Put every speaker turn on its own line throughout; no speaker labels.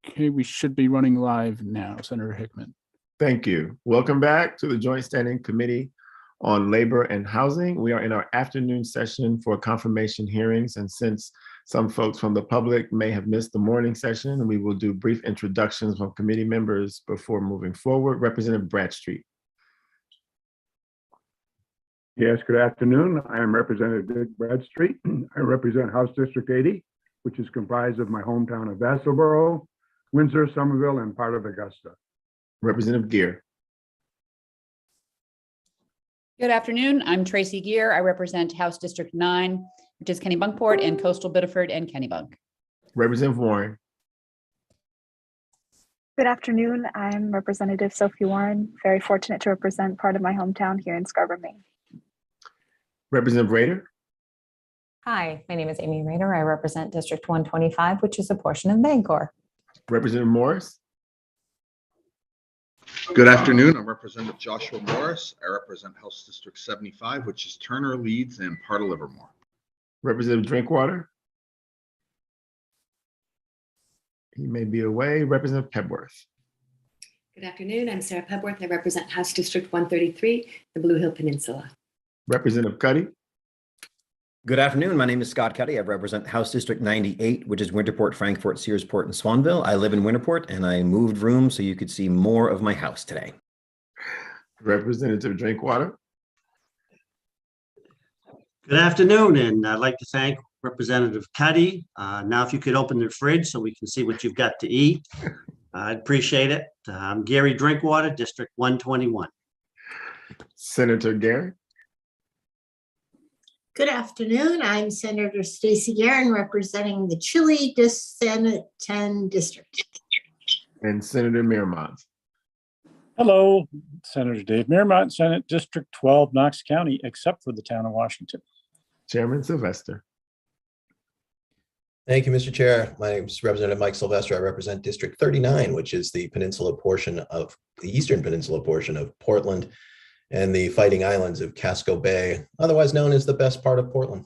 Okay, we should be running live now, Senator Hickman.
Thank you. Welcome back to the Joint Standing Committee on Labor and Housing. We are in our afternoon session for confirmation hearings. And since some folks from the public may have missed the morning session, we will do brief introductions from committee members before moving forward. Representative Bradstreet.
Yes, good afternoon. I am Representative Dick Bradstreet. I represent House District 80, which is comprised of my hometown of Vassalboro, Windsor, Somerville, and part of Augusta.
Representative Gear.
Good afternoon. I'm Tracy Gear. I represent House District 9, which is Kennebunkport and Coastal Biddeford and Kennebunk.
Representative Warren.
Good afternoon. I'm Representative Sophie Warren. Very fortunate to represent part of my hometown here in Scarborough, Maine.
Representative Rader.
Hi, my name is Amy Rader. I represent District 125, which is a portion of Bangor.
Representative Morris.
Good afternoon. I'm Representative Joshua Morris. I represent House District 75, which is Turner, Leeds, and part of Livermore.
Representative Drinkwater. He may be away. Representative Pebworth.
Good afternoon. I'm Sarah Pebworth. I represent House District 133, the Blue Hill Peninsula.
Representative Cuddy.
Good afternoon. My name is Scott Cuddy. I represent House District 98, which is Winterport, Frankfort, Searsport, and Swanville. I live in Winterport, and I moved rooms so you could see more of my house today.
Representative Drinkwater.
Good afternoon, and I'd like to thank Representative Cuddy. Now, if you could open the fridge so we can see what you've got to eat, I'd appreciate it. I'm Gary Drinkwater, District 121.
Senator Gary.
Good afternoon. I'm Senator Stacey Guerin, representing the Chile Senate 10 District.
And Senator Miramont.
Hello, Senator Dave Miramont, Senate District 12, Knox County, except for the town of Washington.
Chairman Sylvester.
Thank you, Mr. Chair. My name is Representative Mike Sylvester. I represent District 39, which is the eastern peninsula portion of Portland and the Fighting Islands of Casco Bay, otherwise known as the best part of Portland.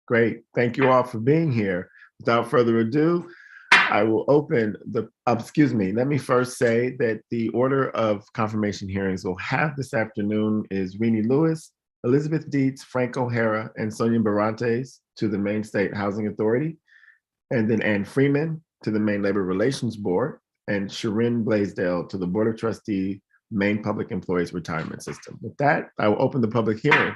Great. Thank you all for being here. Without further ado, I will open the, let me first say that the order of confirmation hearings we'll have this afternoon is Renee Lewis, Elizabeth Dietz, Frank O'Hara, and Sonia Barantes to the Maine State Housing Authority, and then Ann Freeman to the Maine Labor Relations Board, and Sharon Blaisdell to the Board of Trustees, Maine Public Employees Retirement System. With that, I will open the public hearing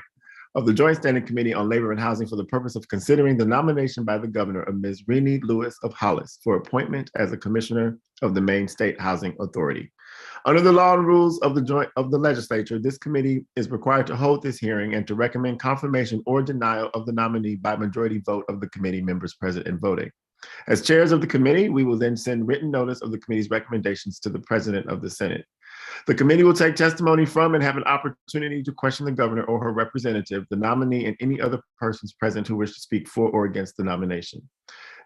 of the Joint Standing Committee on Labor and Housing for the purpose of considering the nomination by the governor of Ms. Renee Lewis of Hollis for appointment as a commissioner of the Maine State Housing Authority. Under the law and rules of the legislature, this committee is required to hold this hearing and to recommend confirmation or denial of the nominee by majority vote of the committee members present and voting. As chairs of the committee, we will then send written notice of the committee's recommendations to the president of the Senate. The committee will take testimony from and have an opportunity to question the governor or her representative, the nominee, and any other persons present who wish to speak for or against the nomination.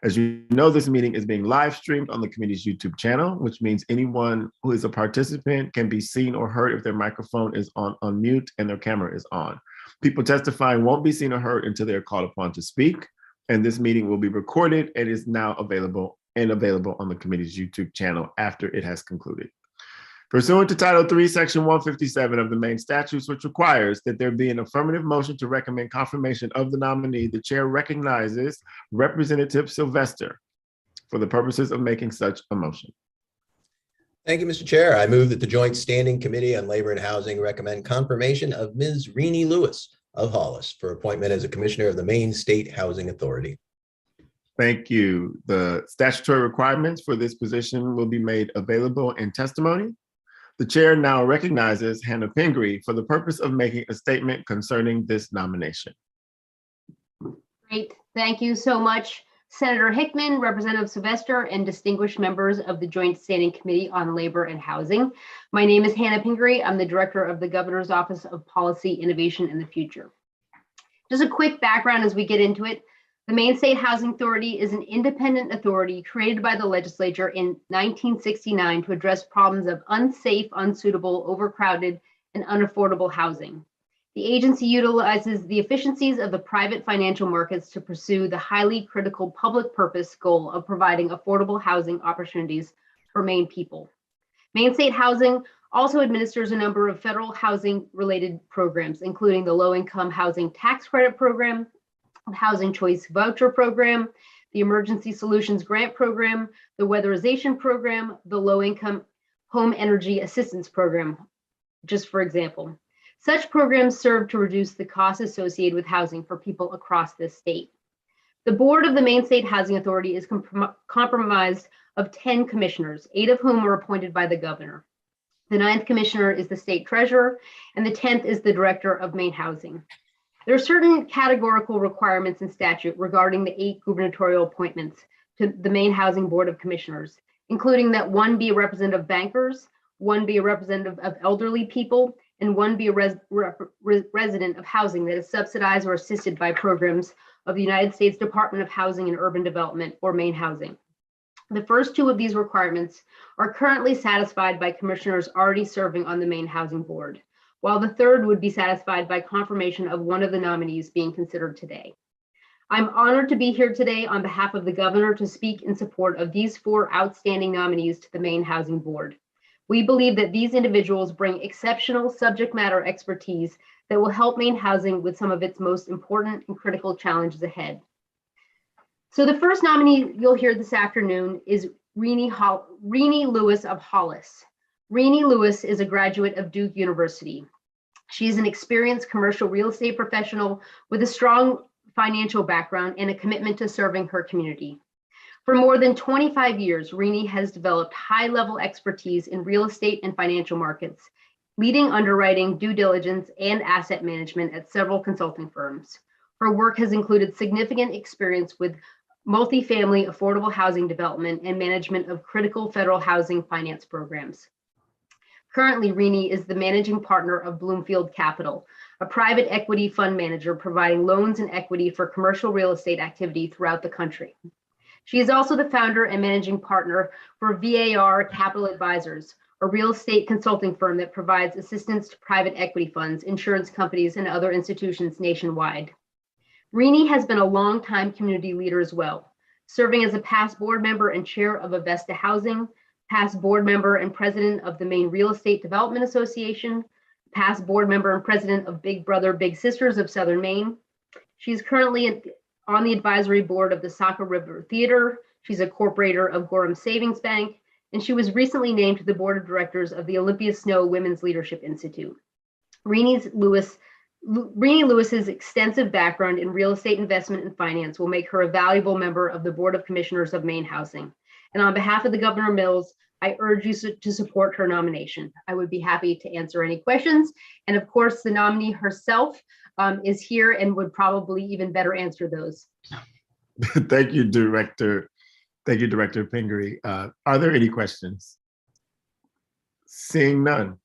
As you know, this meeting is being live streamed on the committee's YouTube channel, which means anyone who is a participant can be seen or heard if their microphone is on mute and their camera is on. People testifying won't be seen or heard until they are called upon to speak, and this meeting will be recorded and is now available on the committee's YouTube channel after it has concluded. Pursuant to Title III, Section 157 of the Maine statutes, which requires that there be an affirmative motion to recommend confirmation of the nominee, the chair recognizes Representative Sylvester for the purposes of making such a motion.
Thank you, Mr. Chair. I move that the Joint Standing Committee on Labor and Housing recommend confirmation of Ms. Renee Lewis of Hollis for appointment as a commissioner of the Maine State Housing Authority.
Thank you. The statutory requirements for this position will be made available in testimony. The chair now recognizes Hannah Pingree for the purpose of making a statement concerning this nomination.
Great. Thank you so much, Senator Hickman, Representative Sylvester, and distinguished members of the Joint Standing Committee on Labor and Housing. My name is Hannah Pingree. I'm the Director of the Governor's Office of Policy, Innovation, and the Future. Just a quick background as we get into it. The Maine State Housing Authority is an independent authority created by the legislature in 1969 to address problems of unsafe, unsuitable, overcrowded, and unaffordable housing. The agency utilizes the efficiencies of the private financial markets to pursue the highly critical public purpose goal of providing affordable housing opportunities for Maine people. Maine State Housing also administers a number of federal housing-related programs, including the Low-Income Housing Tax Credit Program, the Housing Choice Voucher Program, the Emergency Solutions Grant Program, the Weatherization Program, the Low-Income Home Energy Assistance Program, just for example. Such programs serve to reduce the costs associated with housing for people across this state. The board of the Maine State Housing Authority is comprised of 10 commissioners, 8 of whom are appointed by the governor. The 9th commissioner is the state treasurer, and the 10th is the director of Maine Housing. There are certain categorical requirements in statute regarding the 8 gubernatorial appointments to the Maine Housing Board of Commissioners, including that 1 be a representative of bankers, 1 be a representative of elderly people, and 1 be a resident of housing that is subsidized or assisted by programs of the United States Department of Housing and Urban Development, or Maine Housing. The first 2 of these requirements are currently satisfied by commissioners already serving on the Maine Housing Board, while the 3rd would be satisfied by confirmation of one of the nominees being considered today. I'm honored to be here today on behalf of the governor to speak in support of these 4 outstanding nominees to the Maine Housing Board. We believe that these individuals bring exceptional subject matter expertise that will help Maine Housing with some of its most important and critical challenges ahead. So the first nominee you'll hear this afternoon is Renee Lewis of Hollis. Renee Lewis is a graduate of Duke University. She is an experienced commercial real estate professional with a strong financial background and a commitment to serving her community. For more than 25 years, Renee has developed high-level expertise in real estate and financial markets, leading underwriting, due diligence, and asset management at several consulting firms. Her work has included significant experience with multifamily affordable housing development and management of critical federal housing finance programs. Currently, Renee is the managing partner of Bloomfield Capital, a private equity fund manager providing loans and equity for commercial real estate activity throughout the country. She is also the founder and managing partner for VAR Capital Advisors, a real estate consulting firm that provides assistance to private equity funds, insurance companies, and other institutions nationwide. Renee has been a longtime community leader as well, serving as a past board member and chair of Avesta Housing, past board member and president of the Maine Real Estate Development Association, past board member and president of Big Brother Big Sisters of Southern Maine. She's currently on the advisory board of the Saco River Theater. She's a corporator of Gorham Savings Bank, and she was recently named to the board of directors of the Olympia Snow Women's Leadership Institute. Renee Lewis's extensive background in real estate investment and finance will make her a valuable member of the Board of Commissioners of Maine Housing. And on behalf of the Governor Mills, I urge you to support her nomination. I would be happy to answer any questions. And of course, the nominee herself is here and would probably even better answer those.
Thank you, Director. Thank you, Director Pingree. Are there any questions? Seeing none.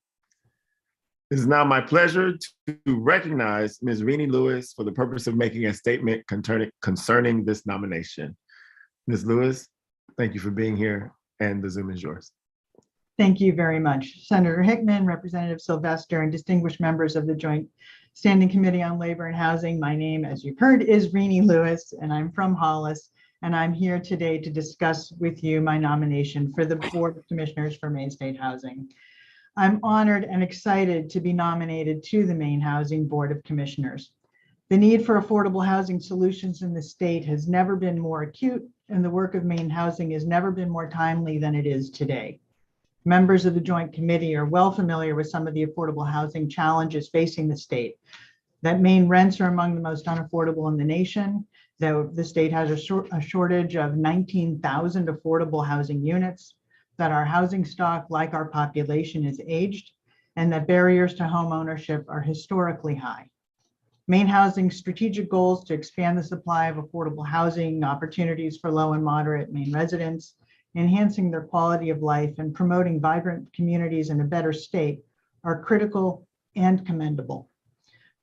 It is now my pleasure to recognize Ms. Renee Lewis for the purpose of making a statement concerning this nomination. Ms. Lewis, thank you for being here, and the Zoom is yours.
Thank you very much. Senator Hickman, Representative Sylvester, and distinguished members of the Joint Standing Committee on Labor and Housing. My name, as you've heard, is Renee Lewis, and I'm from Hollis, and I'm here today to discuss with you my nomination for the Board of Commissioners for Maine State Housing. I'm honored and excited to be nominated to the Maine Housing Board of Commissioners. The need for affordable housing solutions in the state has never been more acute, and the work of Maine Housing has never been more timely than it is today. Members of the Joint Committee are well familiar with some of the affordable housing challenges facing the state. That Maine rents are among the most unaffordable in the nation, though the state has a shortage of 19,000 affordable housing units, that our housing stock, like our population, is aged, and that barriers to home ownership are historically high. Maine Housing's strategic goals to expand the supply of affordable housing opportunities for low and moderate Maine residents, enhancing their quality of life, and promoting vibrant communities in a better state are critical and commendable.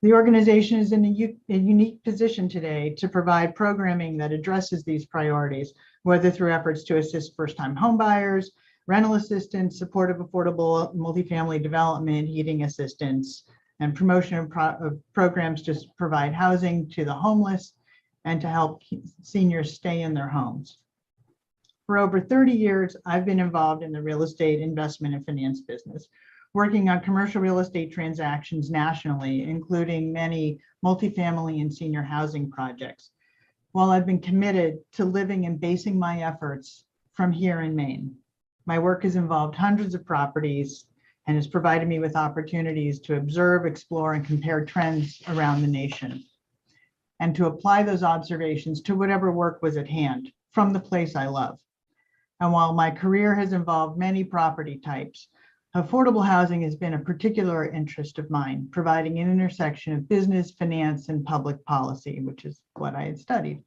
The organization is in a unique position today to provide programming that addresses these priorities, whether through efforts to assist first-time homebuyers, rental assistance, support of affordable multifamily development, heating assistance, and promotion of programs to provide housing to the homeless and to help seniors stay in their homes. For over 30 years, I've been involved in the real estate investment and finance business, working on commercial real estate transactions nationally, including many multifamily and senior housing projects. While I've been committed to living and basing my efforts from here in Maine, my work has involved hundreds of properties and has provided me with opportunities to observe, explore, and compare trends around the nation, and to apply those observations to whatever work was at hand from the place I love. And while my career has involved many property types, affordable housing has been a particular interest of mine, providing an intersection of business, finance, and public policy, which is what I had studied.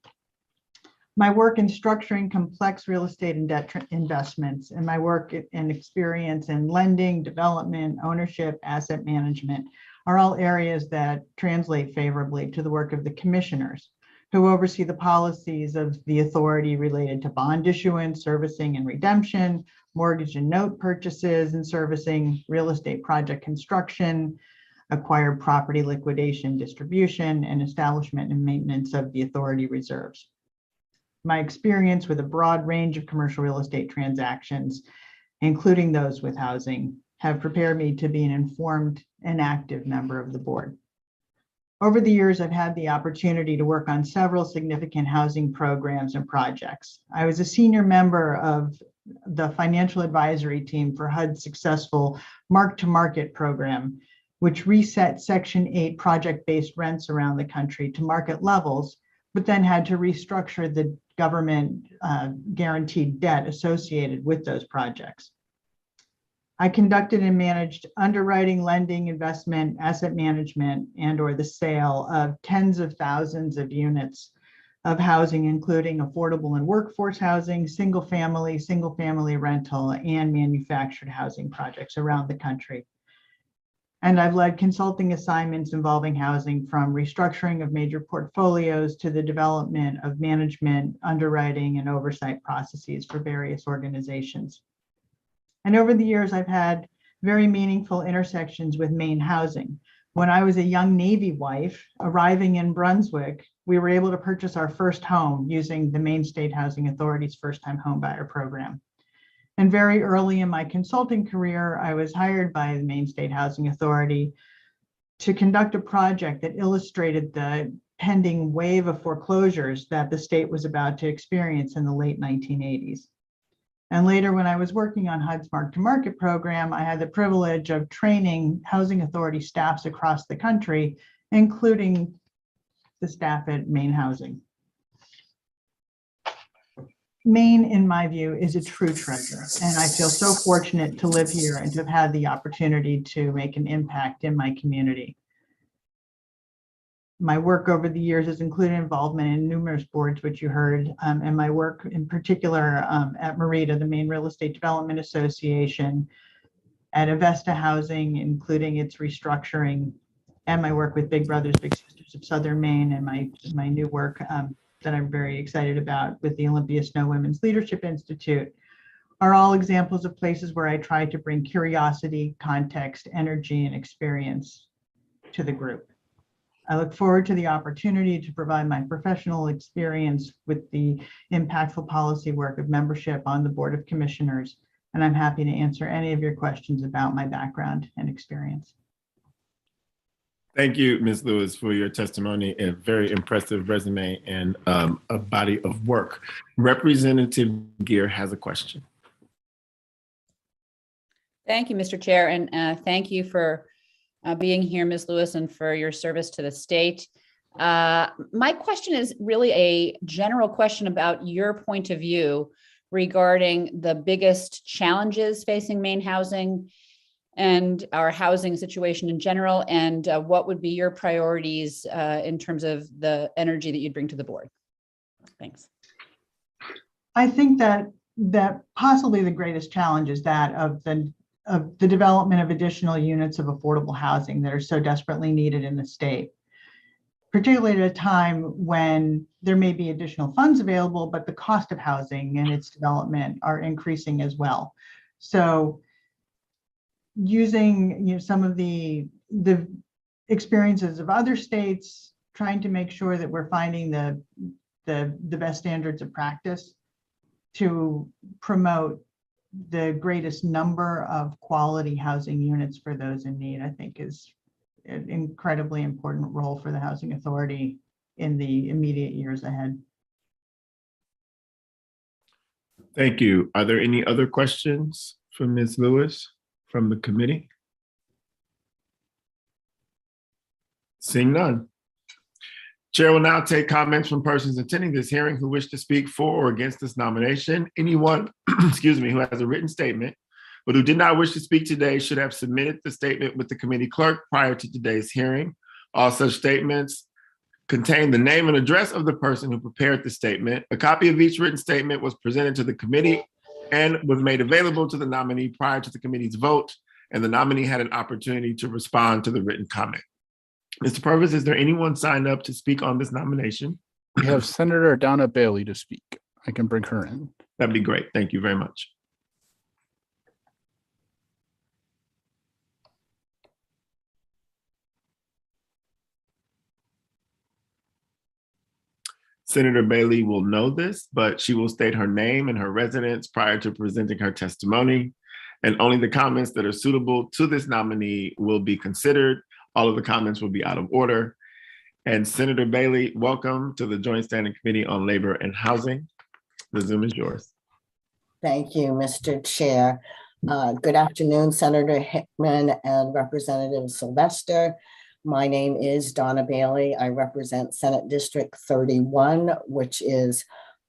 My work in structuring complex real estate and debt investments, and my work and experience in lending, development, ownership, asset management are all areas that translate favorably to the work of the commissioners, who oversee the policies of the authority related to bond issuance, servicing and redemption, mortgage and note purchases and servicing, real estate project construction, acquired property liquidation, distribution, and establishment and maintenance of the authority reserves. My experience with a broad range of commercial real estate transactions, including those with housing, have prepared me to be an informed and active member of the board. Over the years, I've had the opportunity to work on several significant housing programs and projects. I was a senior member of the financial advisory team for HUD's successful mark-to-market program, which reset Section 8 project-based rents around the country to market levels, but then had to restructure the government guaranteed debt associated with those projects. I conducted and managed underwriting, lending, investment, asset management, and/or the sale of tens of thousands of units of housing, including affordable and workforce housing, single family rental, and manufactured housing projects around the country. And I've led consulting assignments involving housing, from restructuring of major portfolios to the development of management, underwriting, and oversight processes for various organizations. And over the years, I've had very meaningful intersections with Maine housing. When I was a young Navy wife arriving in Brunswick, we were able to purchase our first home using the Maine State Housing Authority's first-time homebuyer program. And very early in my consulting career, I was hired by the Maine State Housing Authority to conduct a project that illustrated the pending wave of foreclosures that the state was about to experience in the late 1980s. And later, when I was working on HUD's mark-to-market program, I had the privilege of training housing authority staffs across the country, including the staff at Maine Housing. Maine, in my view, is a true treasure, and I feel so fortunate to live here and to have had the opportunity to make an impact in my community. My work over the years has included involvement in numerous boards, which you heard, and my work in particular at Merida, the Maine Real Estate Development Association, at Avesta Housing, including its restructuring, and my work with Big Brothers Big Sisters of Southern Maine, and my new work that I'm very excited about with the Olympia Snow Women's Leadership Institute, are all examples of places where I try to bring curiosity, context, energy, and experience to the group. I look forward to the opportunity to provide my professional experience with the impactful policy work of membership on the Board of Commissioners, and I'm happy to answer any of your questions about my background and experience.
Thank you, Ms. Lewis, for your testimony, a very impressive resume and a body of work. Representative Gear has a question.
Thank you, Mr. Chair, and thank you for being here, Ms. Lewis, and for your service to the state. My question is really a general question about your point of view regarding the biggest challenges facing Maine housing and our housing situation in general, and what would be your priorities in terms of the energy that you'd bring to the board? Thanks.
I think that possibly the greatest challenge is that of the development of additional units of affordable housing that are so desperately needed in the state, particularly at a time when there may be additional funds available, but the cost of housing and its development are increasing as well. So using some of the experiences of other states, trying to make sure that we're finding the best standards of practice to promote the greatest number of quality housing units for those in need, I think is an incredibly important role for the Housing Authority in the immediate years ahead.
Thank you. Are there any other questions for Ms. Lewis from the committee? Seeing none. Chair will now take comments from persons attending this hearing who wish to speak for or against this nomination. Anyone, excuse me, who has a written statement but who did not wish to speak today should have submitted the statement with the committee clerk prior to today's hearing. All such statements contain the name and address of the person who prepared the statement. A copy of each written statement was presented to the committee and was made available to the nominee prior to the committee's vote, and the nominee had an opportunity to respond to the written comment. Mr. Purvis, is there anyone signed up to speak on this nomination?
We have Senator Donna Bailey to speak. I can bring her in.
That'd be great. Thank you very much. Senator Bailey will know this, but she will state her name and her residence prior to presenting her testimony, and only the comments that are suitable to this nominee will be considered. All of the comments will be out of order. And Senator Bailey, welcome to the Joint Standing Committee on Labor and Housing. The Zoom is yours.
Thank you, Mr. Chair. Good afternoon, Senator Hickman and Representative Sylvester. My name is Donna Bailey. I represent Senate District 31, which is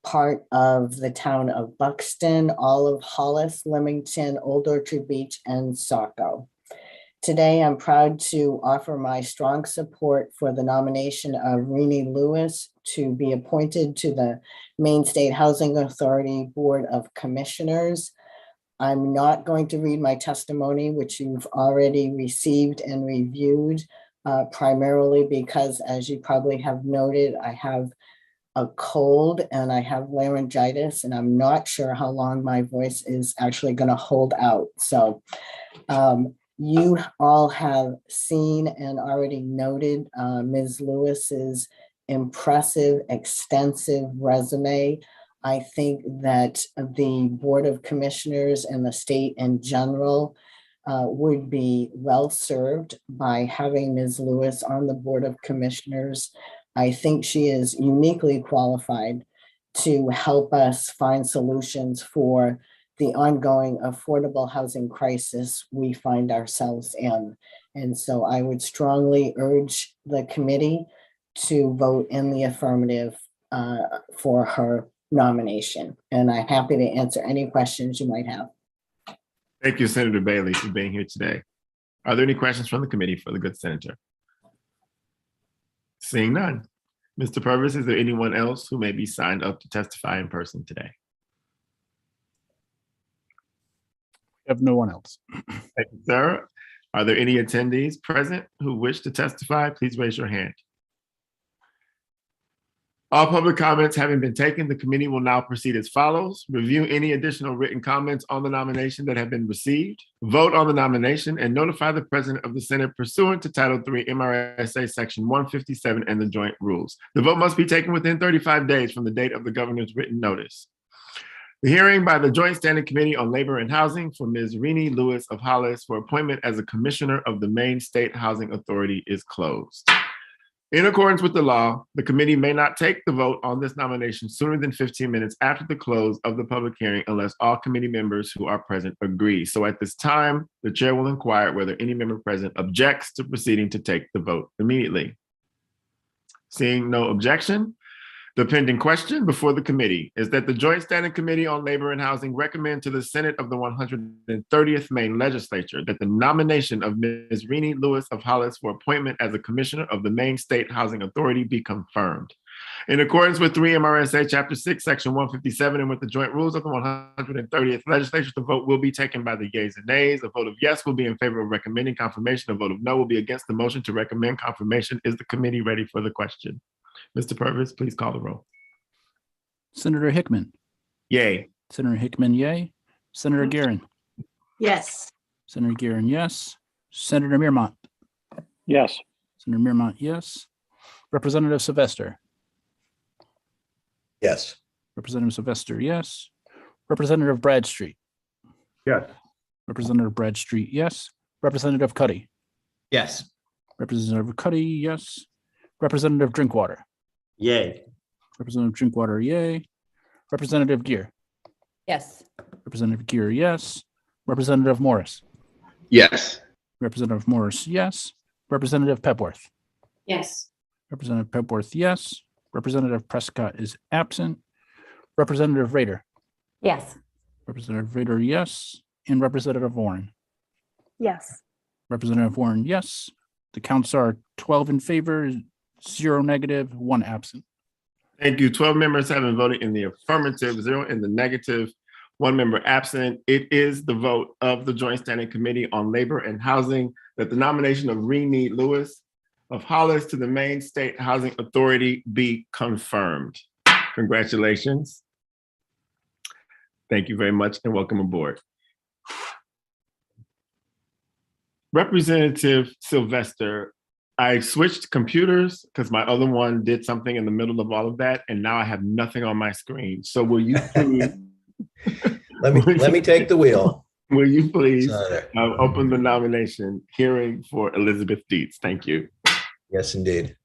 part of the town of Buxton, all of Hollis, Leamington, Old Orchard Beach, and Saco. Today, I'm proud to offer my strong support for the nomination of Renee Lewis to be appointed to the Maine State Housing Authority Board of Commissioners. I'm not going to read my testimony, which you've already received and reviewed, primarily because, as you probably have noted, I have a cold and I have laryngitis, and I'm not sure how long my voice is actually going to hold out. So you all have seen and already noted Ms. Lewis's impressive, extensive resume. I think that the Board of Commissioners and the state in general would be well served by having Ms. Lewis on the Board of Commissioners. I think she is uniquely qualified to help us find solutions for the ongoing affordable housing crisis we find ourselves in. And so I would strongly urge the committee to vote in the affirmative for her nomination. And I'm happy to answer any questions you might have.
Thank you, Senator Bailey, for being here today. Are there any questions from the committee for the good senator? Seeing none. Mr. Purvis, is there anyone else who may be signed up to testify in person today?
We have no one else.
Thank you, sir. Are there any attendees present who wish to testify? Please raise your hand. All public comments having been taken, the committee will now proceed as follows. Review any additional written comments on the nomination that have been received, vote on the nomination, and notify the President of the Senate pursuant to Title III MRSA Section 157 and the joint rules. The vote must be taken within 35 days from the date of the governor's written notice. The hearing by the Joint Standing Committee on Labor and Housing for Ms. Renee Lewis of Hollis for appointment as a commissioner of the Maine State Housing Authority is closed. In accordance with the law, the committee may not take the vote on this nomination sooner than 15 minutes after the close of the public hearing unless all committee members who are present agree. So at this time, the chair will inquire whether any member present objects to proceeding to take the vote immediately. Seeing no objection, the pending question before the committee is that the Joint Standing Committee on Labor and Housing recommend to the Senate of the 130th Maine Legislature that the nomination of Ms. Renee Lewis of Hollis for appointment as a commissioner of the Maine State Housing Authority be confirmed. In accordance with 3 MRSA Chapter 6, Section 157, and with the joint rules of the 130th Legislature, the vote will be taken by the yeas and nays. A vote of yes will be in favor of recommending confirmation. A vote of no will be against the motion to recommend confirmation. Is the committee ready for the question? Mr. Purvis, please call the roll.
Senator Hickman.
Yay.
Senator Hickman, yay. Senator Guerin.
Yes.
Senator Guerin, yes. Senator Meermont.
Yes.
Senator Mearmont, yes. Representative Sylvester.
Yes.
Representative Sylvester, yes. Representative Bradstreet.
Yes.
Representative Bradstreet, yes. Representative Cuddy.
Yes.
Representative Cuddy, yes. Representative Drinkwater.
Yay.
Representative Drinkwater, yay. Representative Gear.
Yes.
Representative Gear, yes. Representative Morris.
Yes.
Representative Morris, yes. Representative Pepworth.
Yes.
Representative Pepworth, yes. Representative Prescott is absent. Representative Rader.
Yes.
Representative Rader, yes. And Representative Warren.
Yes.
Representative Warren, yes. The counts are 12 in favor, 0 negative, 1 absent.
Thank you. 12 members having voted in the affirmative, 0 in the negative, 1 member absent. It is the vote of the Joint Standing Committee on Labor and Housing that the nomination of Renee Lewis of Hollis to the Maine State Housing Authority be confirmed. Congratulations. Thank you very much and welcome aboard. Representative Sylvester, I switched computers because my other one did something in the middle of all of that, and now I have nothing on my screen. So will you please
let me take the wheel.
Will you please open the nomination hearing for Elizabeth Dietz? Thank you.
Yes, indeed.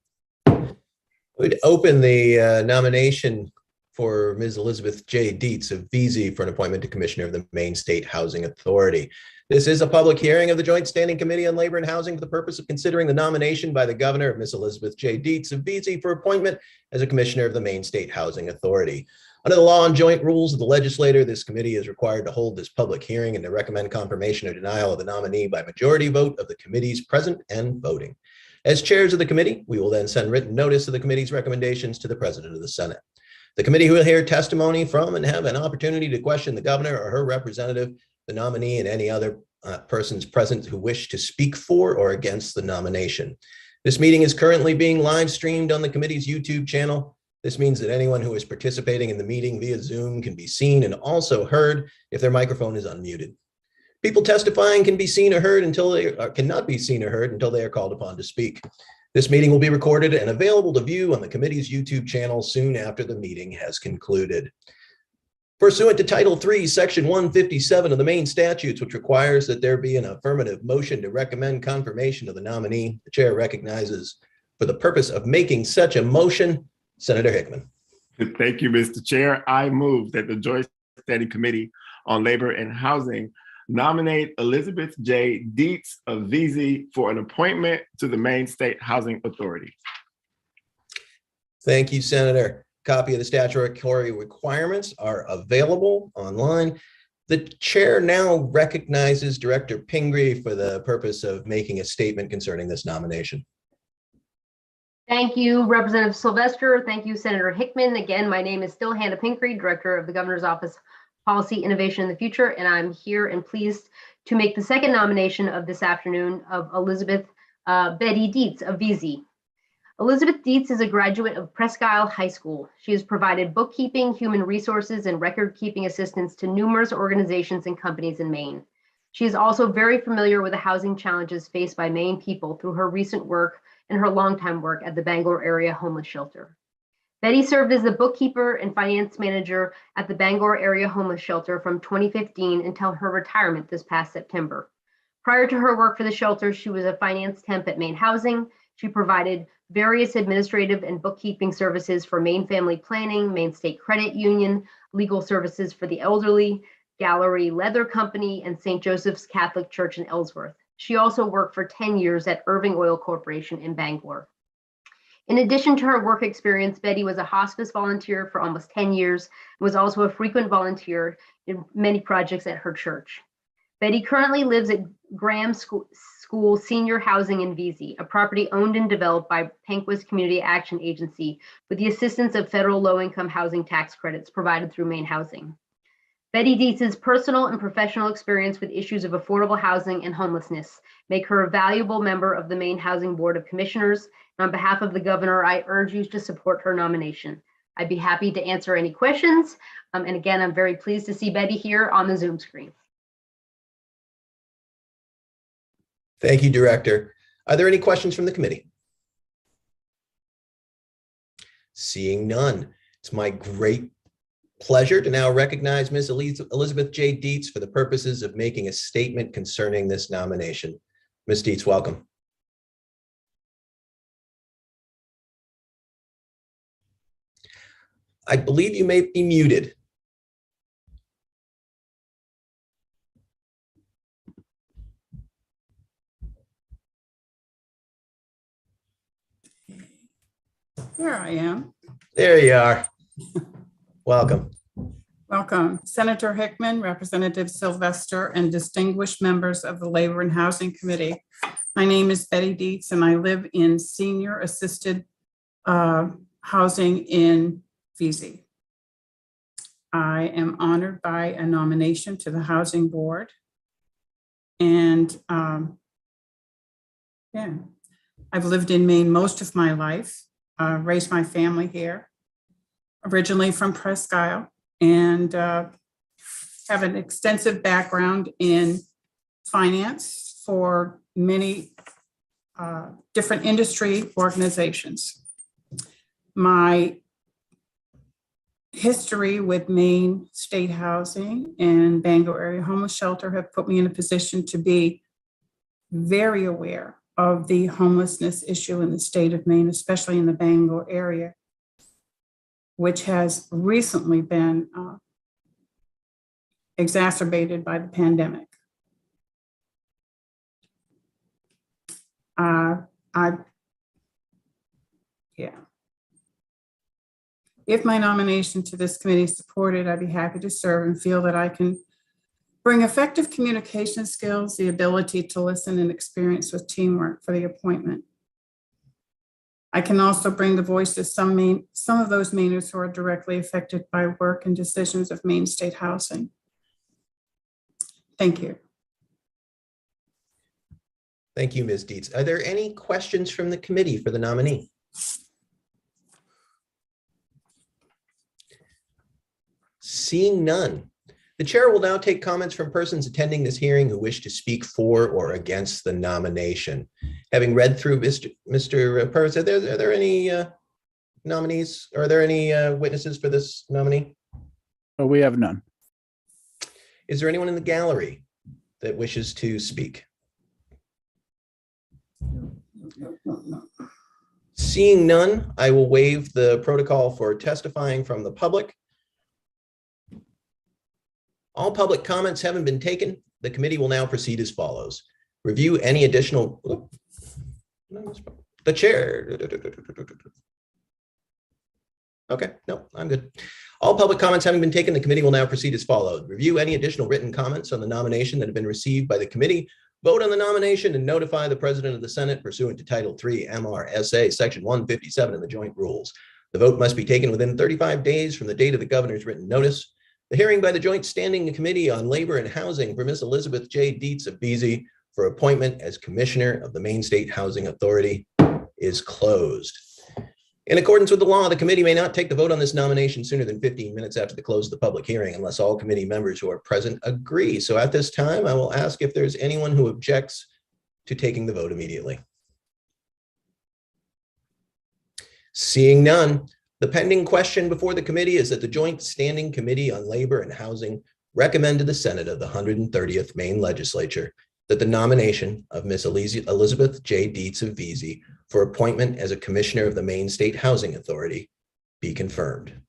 We'd open the nomination for Ms. Elizabeth J. Dietz of VZ for an appointment to Commissioner of the Maine State Housing Authority. This is a public hearing of the Joint Standing Committee on Labor and Housing for the purpose of considering the nomination by the governor of Ms. Elizabeth J. Dietz of VZ for appointment as a Commissioner of the Maine State Housing Authority. Under the law and joint rules of the legislature, this committee is required to hold this public hearing and to recommend confirmation or denial of the nominee by majority vote of the committees present and voting. As chairs of the committee, we will then send written notice of the committee's recommendations to the President of the Senate. The committee will hear testimony from and have an opportunity to question the governor or her representative, the nominee, and any other persons present who wish to speak for or against the nomination. This meeting is currently being live streamed on the committee's YouTube channel. This means that anyone who is participating in the meeting via Zoom can be seen and also heard if their microphone is unmuted. People testifying can be seen or heard until they cannot be seen or heard until they are called upon to speak. This meeting will be recorded and available to view on the committee's YouTube channel soon after the meeting has concluded. Pursuant to Title III, Section 157 of the Maine statutes, which requires that there be an affirmative motion to recommend confirmation of the nominee, the chair recognizes for the purpose of making such a motion, Senator Hickman.
Thank you, Mr. Chair. I move that the Joint Standing Committee on Labor and Housing nominate Elizabeth J. Dietz of VZ for an appointment to the Maine State Housing Authority.
Thank you, Senator. Copy of the statutory requirements are available online. The chair now recognizes Director Pingree for the purpose of making a statement concerning this nomination.
Thank you, Representative Sylvester. Thank you, Senator Hickman. Again, my name is still Hannah Pingree, Director of the Governor's Office Policy, Innovation in the Future, and I'm here and pleased to make the second nomination of this afternoon of Elizabeth Betty Dietz of VZ. Elizabeth Dietz is a graduate of Presque Isle High School. She has provided bookkeeping, human resources, and record-keeping assistance to numerous organizations and companies in Maine. She is also very familiar with the housing challenges faced by Maine people through her recent work and her longtime work at the Bangor Area Homeless Shelter. Betty served as the bookkeeper and finance manager at the Bangor Area Homeless Shelter from 2015 until her retirement this past September. Prior to her work for the shelter, she was a finance temp at Maine Housing. She provided various administrative and bookkeeping services for Maine Family Planning, Maine State Credit Union, legal services for the elderly, Gallery Leather Company, and St. Joseph's Catholic Church in Ellsworth. She also worked for 10 years at Irving Oil Corporation in Bangor. In addition to her work experience, Betty was a hospice volunteer for almost 10 years and was also a frequent volunteer in many projects at her church. Betty currently lives at Graham School Senior Housing in VZ, a property owned and developed by Penquist Community Action Agency with the assistance of federal low-income housing tax credits provided through Maine Housing. Betty Dietz's personal and professional experience with issues of affordable housing and homelessness make her a valuable member of the Maine Housing Board of Commissioners. And on behalf of the governor, I urge you to support her nomination. I'd be happy to answer any questions. And again, I'm very pleased to see Betty here on the Zoom screen.
Thank you, Director. Are there any questions from the committee? Seeing none, it's my great pleasure to now recognize Ms. Elizabeth J. Dietz for the purposes of making a statement concerning this nomination. Ms. Dietz, welcome. I believe you may be muted.
Here I am.
There you are. Welcome.
Welcome. Senator Hickman, Representative Sylvester, and distinguished members of the Labor and Housing Committee. My name is Betty Dietz, and I live in senior assisted housing in VZ. I am honored by a nomination to the Housing Board. And yeah, I've lived in Maine most of my life, raised my family here, originally from Presque Isle, and have an extensive background in finance for many different industry organizations. My history with Maine State Housing and Bangor Area Homeless Shelter have put me in a position to be very aware of the homelessness issue in the state of Maine, especially in the Bangor area, which has recently been exacerbated by the pandemic. If my nomination to this committee is supported, I'd be happy to serve and feel that I can bring effective communication skills, the ability to listen, and experience with teamwork for the appointment. I can also bring the voice of some of those Mainers who are directly affected by work and decisions of Maine State Housing. Thank you.
Thank you, Ms. Dietz. Are there any questions from the committee for the nominee? Seeing none, the chair will now take comments from persons attending this hearing who wish to speak for or against the nomination. Having read through Mr. Purvis, are there any nominees? Are there any witnesses for this nominee?
Oh, we have none.
Is there anyone in the gallery that wishes to speak? Seeing none, I will waive the protocol for testifying from the public. All public comments having been taken, the committee will now proceed as follows. Review any additional, the chair. Okay, no, I'm good. All public comments having been taken, the committee will now proceed as follows. Review any additional written comments on the nomination that have been received by the committee, vote on the nomination, and notify the President of the Senate pursuant to Title III MRSA Section 157 of the Joint Rules. The vote must be taken within 35 days from the date of the governor's written notice. The hearing by the Joint Standing Committee on Labor and Housing for Ms. Elizabeth J. Dietz of BZ for appointment as Commissioner of the Maine State Housing Authority is closed. In accordance with the law, the committee may not take the vote on this nomination sooner than 15 minutes after the close of the public hearing unless all committee members who are present agree. So at this time, I will ask if there's anyone who objects to taking the vote immediately. Seeing none, the pending question before the committee is that the Joint Standing Committee on Labor and Housing recommend to the Senate of the 130th Maine Legislature that the nomination of Ms. Elizabeth J. Dietz of VZ for appointment as a Commissioner of the Maine State Housing Authority be confirmed.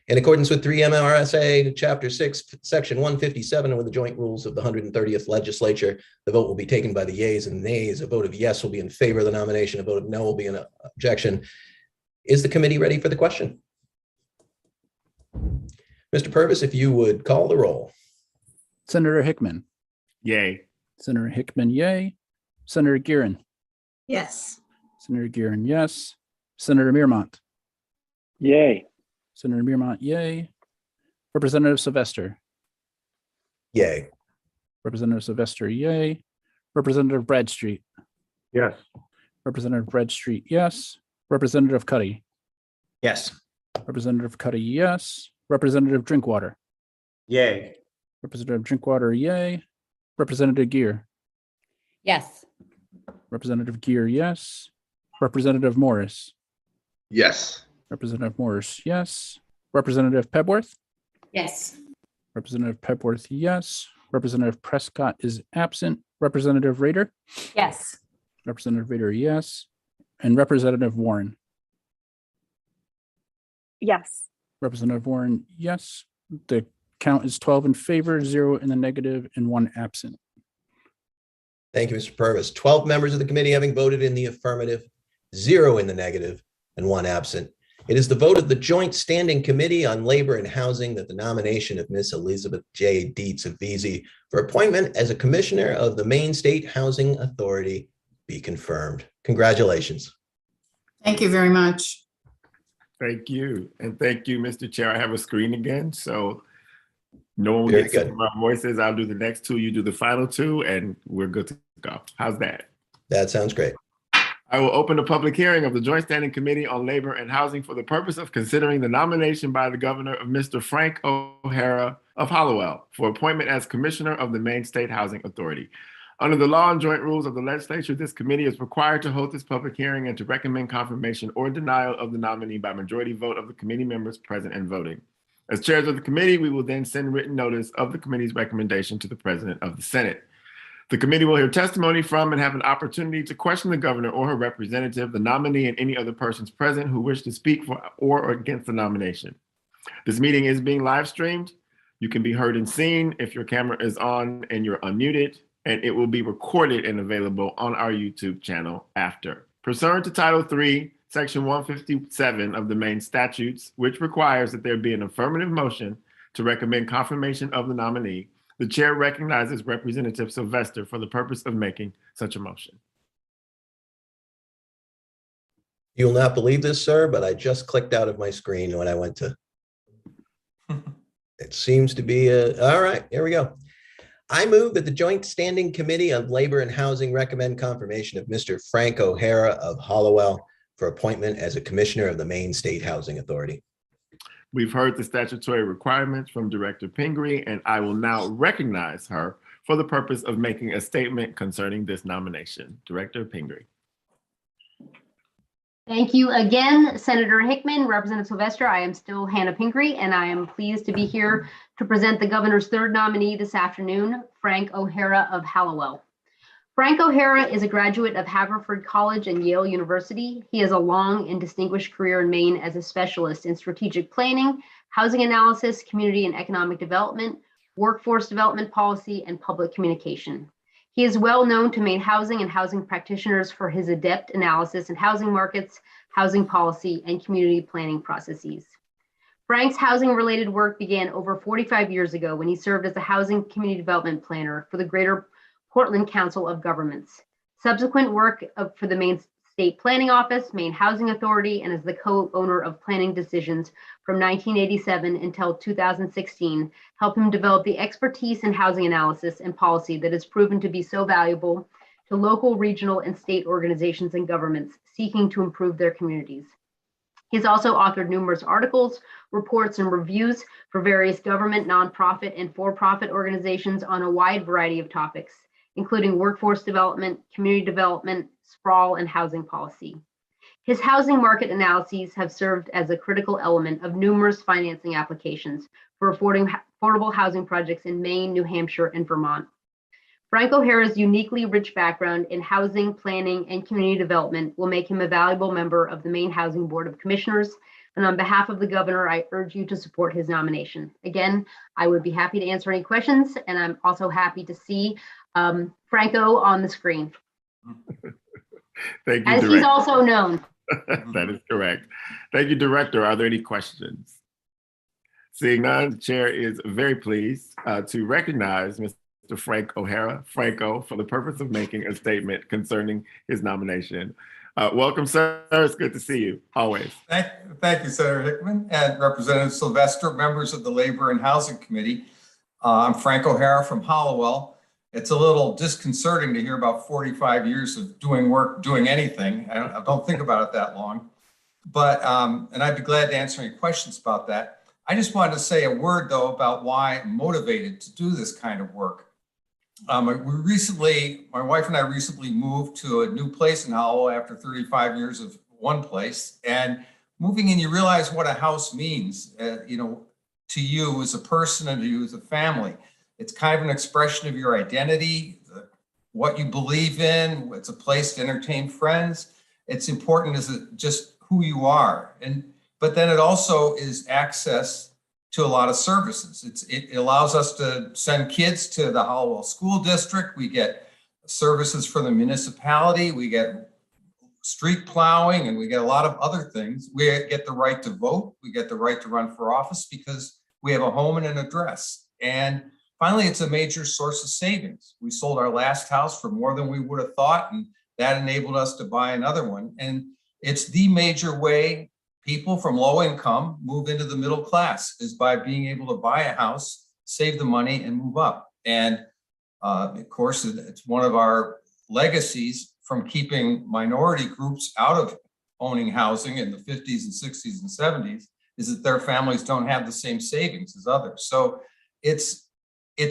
In accordance with 3 MRSA Chapter 6, Section 157 of the Joint Rules of the 130th Legislature, the vote will be taken by the yeas and nays. A vote of yes will be in favor of the nomination. A vote of no will be an objection. Is the committee ready for the question? Mr. Purvis, if you would call the roll.
Senator Hickman.
Yay.
Senator Hickman, yay. Senator Gearin.
Yes.
Senator Gearin, yes. Senator Mearmont.
Yay.
Senator Mearmont, yay. Representative Sylvester.
Yay.
Representative Sylvester, yay. Representative Bradstreet.
Yes.
Representative Bradstreet, yes. Representative Cuddy.
Yes.
Representative Cuddy, yes. Representative Drinkwater.
Yay.
Representative Drinkwater, yay. Representative Gear.
Yes.
Representative Gear, yes. Representative Morris.
Yes.
Representative Morris, yes. Representative Pebworth?
Yes.
Representative Pebworth, yes. Representative Prescott is absent. Representative Rader?
Yes.
Representative Rader, yes. And Representative Warren?
Yes.
Representative Warren, yes. The count is 12 in favor, 0 in the negative, and 1 absent.
Thank you, Mr. Purvis. 12 members of the committee having voted in the affirmative, 0 in the negative, and 1 absent. It is the vote of the Joint Standing Committee on Labor and Housing that the nomination of Ms. Elizabeth J. Dietz of VZ for appointment as a commissioner of the Maine State Housing Authority be confirmed. Congratulations.
Thank you very much.
Thank you. And thank you, Mr. Chair. I have a screen again, so no one
Very
gets sick
good.
of our voices. I'll do the next 2, you do the final 2, and we're good to go. How's that?
That sounds great.
I will open the public hearing of the Joint Standing Committee on Labor and Housing for the purpose of considering the nomination by the governor of Mr. Frank O'Hara of Hallowell for appointment as Commissioner of the Maine State Housing Authority. Under the law and joint rules of the legislature, this committee is required to hold this public hearing and to recommend confirmation or denial of the nominee by majority vote of the committee members present and voting. As chairs of the committee, we will then send written notice of the committee's recommendation to the President of the Senate. The committee will hear testimony from and have an opportunity to question the governor or her representative, the nominee, and any other persons present who wish to speak for or against the nomination. This meeting is being live streamed. You can be heard and seen if your camera is on and you're unmuted, and it will be recorded and available on our YouTube channel after. Pursuant to Title III, Section 157 of the Maine statutes, which requires that there be an affirmative motion to recommend confirmation of the nominee, the chair recognizes Representative Sylvester for the purpose of making such a motion.
You'll not believe this, sir, but I just clicked out of my screen when I went to. It seems to be all right, here we go. I move that the Joint Standing Committee on Labor and Housing recommend confirmation of Mr. Frank O'Hara of Hallowell for appointment as a commissioner of the Maine State Housing Authority.
We've heard the statutory requirements from Director Pingree, and I will now recognize her for the purpose of making a statement concerning this nomination. Director Pingree.
Thank you again, Senator Hickman, Representative Sylvester. I am still Hannah Pingree, and I am pleased to be here to present the governor's third nominee this afternoon, Frank O'Hara of Hallowell. Frank O'Hara is a graduate of Haverford College and Yale University. He has a long and distinguished career in Maine as a specialist in strategic planning, housing analysis, community and economic development, workforce development policy, and public communication. He is well known to Maine housing and housing practitioners for his adept analysis in housing markets, housing policy, and community planning processes. Frank's housing-related work began over 45 years ago when he served as a housing community development planner for the Greater Portland Council of Governments. Subsequent work for the Maine State Planning Office, Maine Housing Authority, and as the co-owner of Planning Decisions from 1987 until 2016 helped him develop the expertise in housing analysis and policy that has proven to be so valuable to local, regional, and state organizations and governments seeking to improve their communities. He's also authored numerous articles, reports, and reviews for various government, nonprofit, and for-profit organizations on a wide variety of topics, including workforce development, community development, sprawl, and housing policy. His housing market analyses have served as a critical element of numerous financing applications for affordable housing projects in Maine, New Hampshire, and Vermont. Frank O'Hara's uniquely rich background in housing, planning, and community development will make him a valuable member of the Maine Housing Board of Commissioners. And on behalf of the governor, I urge you to support his nomination. Again, I would be happy to answer any questions, and I'm also happy to see Franco on the screen.
Thank you,
as
Director.
he's also known.
That is correct. Thank you, Director. Are there any questions? Seeing none, the chair is very pleased to recognize Mr. Frank O'Hara, Franco, for the purpose of making a statement concerning his nomination. Welcome, sir. It's good to see you, always.
Thank you, Senator Hickman and Representative Sylvester, members of the Labor and Housing Committee. I'm Frank O'Hara from Hallowell. It's a little disconcerting to hear about 45 years of doing work, doing anything. I don't think about it that long, but, and I'd be glad to answer any questions about that. I just wanted to say a word though about why I'm motivated to do this kind of work. My wife and I recently moved to a new place in Hallowell after 35 years of one place. And moving in, you realize what a house means, to you as a person and to you as a family. It's kind of an expression of your identity, what you believe in. It's a place to entertain friends. It's important as just who you are. But then it also is access to a lot of services. It allows us to send kids to the Hollowell School District. We get services from the municipality. We get street plowing, and we get a lot of other things. We get the right to vote. We get the right to run for office because we have a home and an address. And finally, it's a major source of savings. We sold our last house for more than we would have thought, and that enabled us to buy another one. And it's the major way people from low income move into the middle class, is by being able to buy a house, save the money, and move up. And of course, it's one of our legacies from keeping minority groups out of owning housing in the 50s and 60s and 70s, is that their families don't have the same savings as others. So it's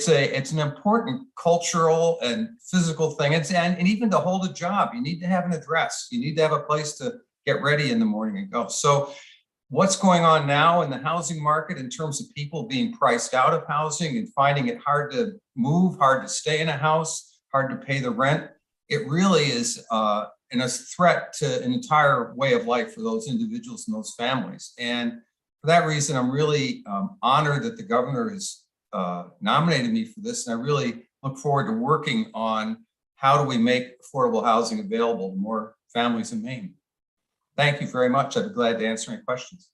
an important cultural and physical thing. And even to hold a job, you need to have an address. You need to have a place to get ready in the morning and go. So what's going on now in the housing market in terms of people being priced out of housing and finding it hard to move, hard to stay in a house, hard to pay the rent? It really is a threat to an entire way of life for those individuals and those families. And for that reason, I'm really honored that the governor has nominated me for this. And I really look forward to working on how do we make affordable housing available to more families in Maine. Thank you very much. I'd be glad to answer any questions.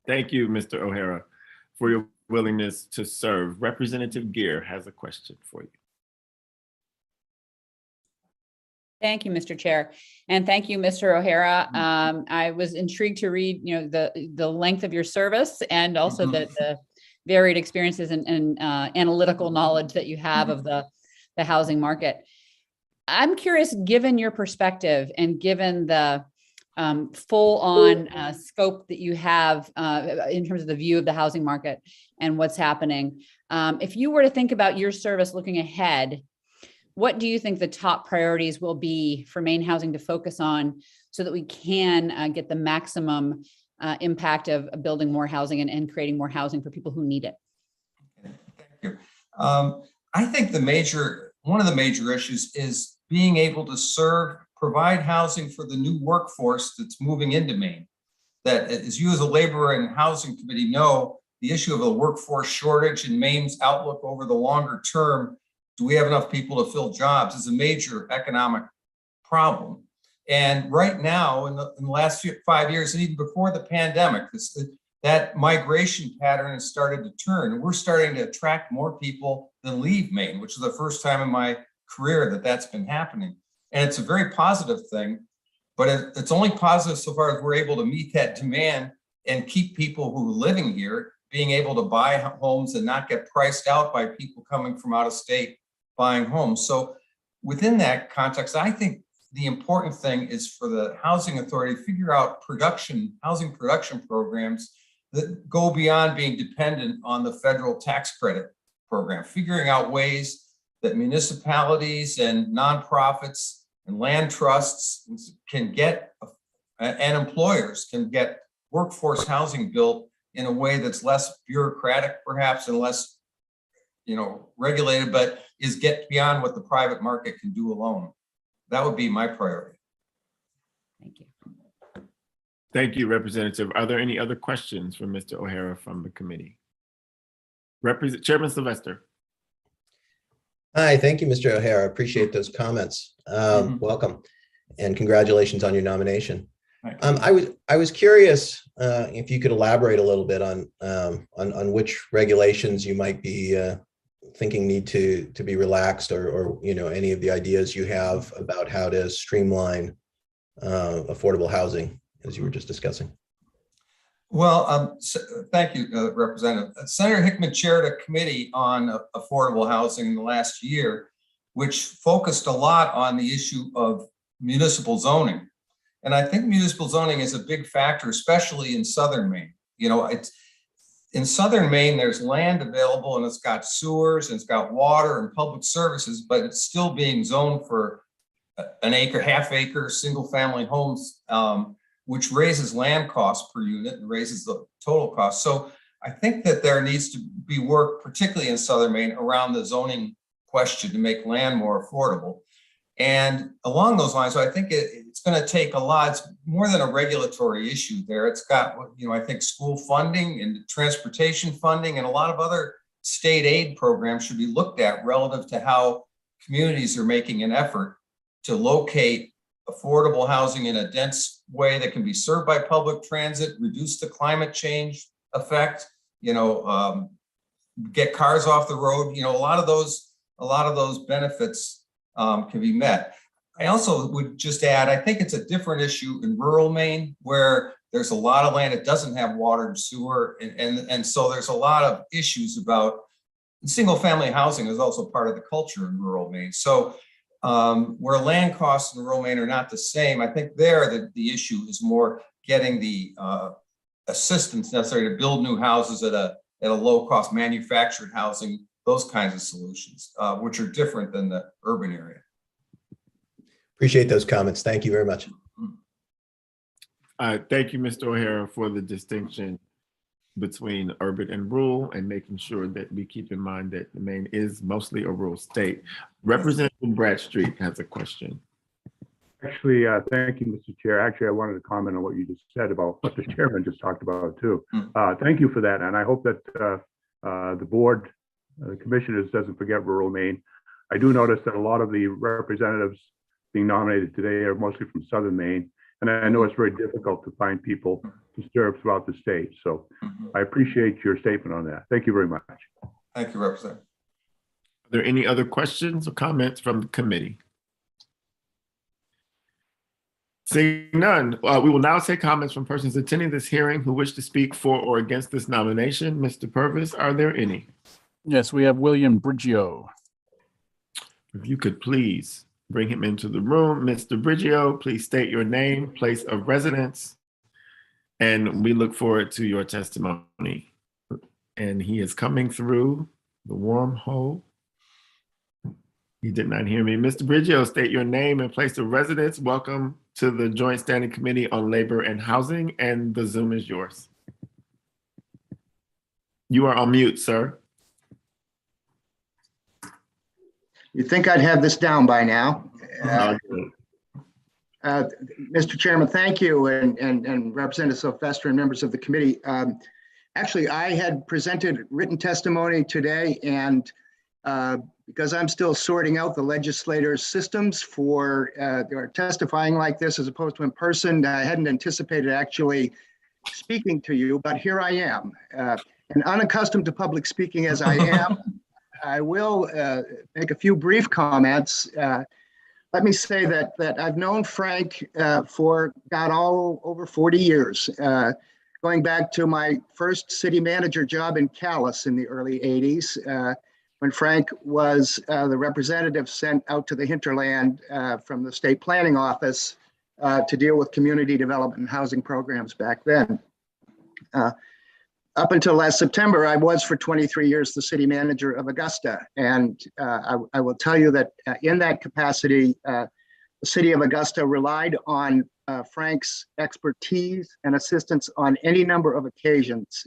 Thank you, Mr. O'Hara, for your willingness to serve. Representative Gear has a question for you.
Thank you, Mr. Chair. And thank you, Mr. O'Hara. I was intrigued to read, the length of your service, and also the varied experiences and analytical knowledge that you have of the housing market. I'm curious, given your perspective and given the full-on scope that you have in terms of the view of the housing market and what's happening, if you were to think about your service looking ahead, what do you think the top priorities will be for Maine Housing to focus on so that we can get the maximum impact of building more housing and creating more housing for people who need it?
Thank you. I think one of the major issues is being able to provide housing for the new workforce that's moving into Maine. That, as you as a Labor and Housing Committee know, the issue of a workforce shortage in Maine's outlook over the longer term, do we have enough people to fill jobs, is a major economic problem. And right now, in the last 5 years, and even before the pandemic, that migration pattern has started to turn. And we're starting to attract more people than leave Maine, which is the first time in my career that that's been happening. And it's a very positive thing, but it's only positive so far as we're able to meet that demand and keep people who are living here being able to buy homes and not get priced out by people coming from out of state buying homes. So within that context, I think the important thing is for the Housing Authority to figure out housing production programs that go beyond being dependent on the federal tax credit program, figuring out ways that municipalities and nonprofits and land trusts can get, and employers can get workforce housing built in a way that's less bureaucratic, perhaps, and less regulated, but get beyond what the private market can do alone. That would be my priority.
Thank you.
Thank you, Representative. Are there any other questions for Mr. O'Hara from the committee? Chairman Sylvester.
Hi, thank you, Mr. O'Hara. Appreciate those comments. Welcome, and congratulations on your nomination. I was curious if you could elaborate a little bit on which regulations you might be thinking need to be relaxed, or any of the ideas you have about how to streamline affordable housing, as you were just discussing.
Well, thank you, Representative. Senator Hickman chaired a committee on affordable housing in the last year, which focused a lot on the issue of municipal zoning. And I think municipal zoning is a big factor, especially in southern Maine. In southern Maine, there's land available and it's got sewers and it's got water and public services, but it's still being zoned for an acre, half acre, single family homes. which raises land costs per unit and raises the total cost. So I think that there needs to be work, particularly in Southern Maine, around the zoning question to make land more affordable. And along those lines, so I think it's going to take a lot. It's more than a regulatory issue there. It's got, I think school funding and transportation funding and a lot of other state aid programs should be looked at relative to how communities are making an effort to locate affordable housing in a dense way that can be served by public transit, reduce the climate change effect, get cars off the road. A lot of those benefits can be met. I also would just add, I think it's a different issue in rural Maine where there's a lot of land that doesn't have water and sewer. And so there's a lot of issues about single family housing is also part of the culture in rural Maine. So where land costs in rural Maine are not the same, I think there the issue is more getting the assistance necessary to build new houses at a low cost, manufactured housing, those kinds of solutions, which are different than the urban area.
Appreciate those comments. Thank you very much.
Thank you, Mr. O'Hara, for the distinction between urban and rural and making sure that we keep in mind that Maine is mostly a rural state. Representative Bradstreet has a question.
Actually, thank you, Mr. Chair. Actually, I wanted to comment on what you just said about what the chairman just talked about too. Thank you for that. And I hope that the board, the commissioners doesn't forget rural Maine. I do notice that a lot of the representatives being nominated today are mostly from Southern Maine. And I know it's very difficult to find people to serve throughout the state. So I appreciate your statement on that. Thank you very much.
Thank you, Representative.
Are there any other questions or comments from the committee? Seeing none, we will now take comments from persons attending this hearing who wish to speak for or against this nomination. Mr. Purvis, are there any?
Yes, we have William Briggio.
If you could please bring him into the room. Mr. Briggio, please state your name, place of residence, and we look forward to your testimony. And he is coming through the wormhole. He did not hear me. Mr. Briggio, state your name and place of residence. Welcome to the Joint Standing Committee on Labor and Housing, and the Zoom is yours. You are on mute, sir.
You'd think I'd have this down by now. Mr. Chairman, thank you, and Representative Sylvester and members of the committee. Actually, I had presented written testimony today, and because I'm still sorting out the legislators' systems for testifying like this as opposed to in person, I hadn't anticipated actually speaking to you, but here I am. And unaccustomed to public speaking as I am, I will make a few brief comments. Let me say that I've known Frank for over 40 years, going back to my first city manager job in Calais in the early 80s, when Frank was the representative sent out to the hinterland from the state planning office to deal with community development and housing programs back then. Up until last September, I was for 23 years the city manager of Augusta. And I will tell you that in that capacity, the city of Augusta relied on Frank's expertise and assistance on any number of occasions,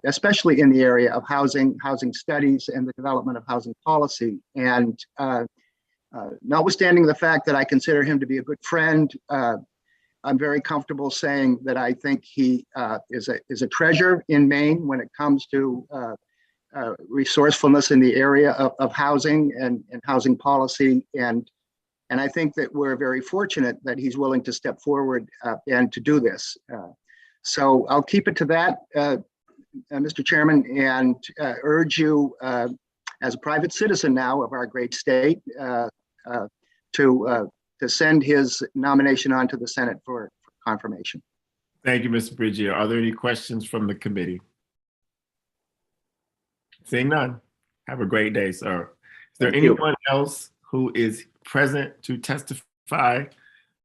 especially in the area of housing studies and the development of housing policy. And notwithstanding the fact that I consider him to be a good friend, I'm very comfortable saying that I think he is a treasure in Maine when it comes to resourcefulness in the area of housing and housing policy. And I think that we're very fortunate that he's willing to step forward and to do this. So I'll keep it to that, Mr. Chairman, and urge you as a private citizen now of our great state to send his nomination on to the Senate for confirmation.
Thank you, Mr. Briggio. Are there any questions from the committee? Seeing none, have a great day, sir. Is there anyone else who is present to testify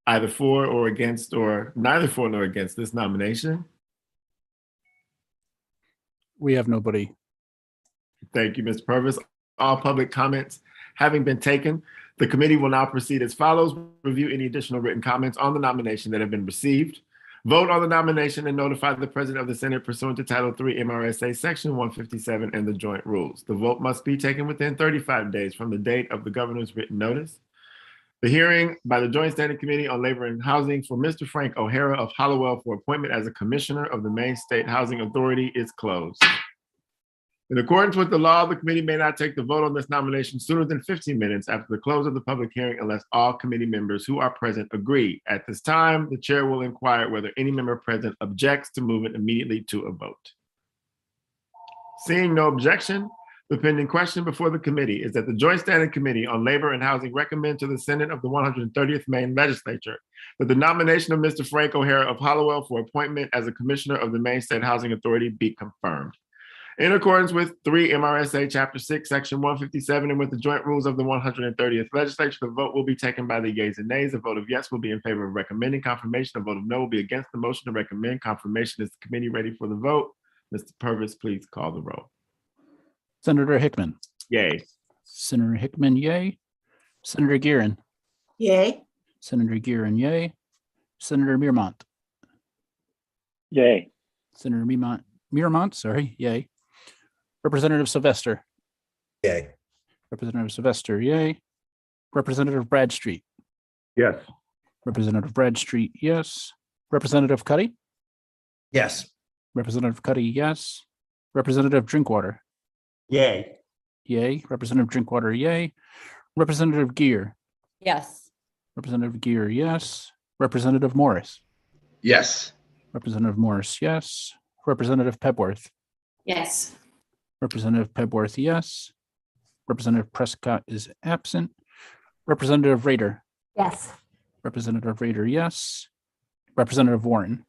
either for or against, or neither for nor against this nomination?
We have nobody.
Thank you, Mr. Purvis. All public comments having been taken, The committee will now proceed as follows. Review any additional written comments on the nomination that have been received. Vote on the nomination and notify the President of the Senate pursuant to Title III MRSA Section 157 and the joint rules. The vote must be taken within 35 days from the date of the governor's written notice. The hearing by the Joint Standing Committee on Labor and Housing for Mr. Frank O'Hara of Hallowell for appointment as a Commissioner of the Maine State Housing Authority is closed. In accordance with the law, the committee may not take the vote on this nomination sooner than 15 minutes after the close of the public hearing unless all committee members who are present agree. At this time, the chair will inquire whether any member present objects to move it immediately to a vote. Seeing no objection, the pending question before the committee is that the Joint Standing Committee on Labor and Housing recommend to the Senate of the 130th Maine Legislature that the nomination of Mr. Frank O'Hara of Hallowell for appointment as a Commissioner of the Maine State Housing Authority be confirmed. In accordance with 3 MRSA Chapter 6, Section 157, and with the joint rules of the 130th Legislature, the vote will be taken by the yeas and nays. A vote of yes will be in favor of recommending confirmation. A vote of no will be against the motion to recommend confirmation. Is the committee ready for the vote? Mr. Purvis, please call the roll.
Senator Hickman.
Yay.
Senator Hickman, yay. Senator Guerin.
Yay.
Senator Guerin, yay. Senator Mearmont.
Yay.
Senator Mearmont, sorry, yay. Representative Sylvester.
Yay.
Representative Sylvester, yay. Representative Bradstreet.
Yes.
Representative Bradstreet, yes. Representative Cuddy.
Yes.
Representative Cuddy, yes. Representative Drinkwater.
Yay.
Yay. Representative Drinkwater, yay. Representative Gear.
Yes.
Representative Gear, yes. Representative Morris.
Yes.
Representative Morris, yes. Representative Pebworth.
Yes.
Representative Pebworth, yes. Representative Prescott is absent. Representative Rader.
Yes.
Representative Rader, yes. Representative Warren.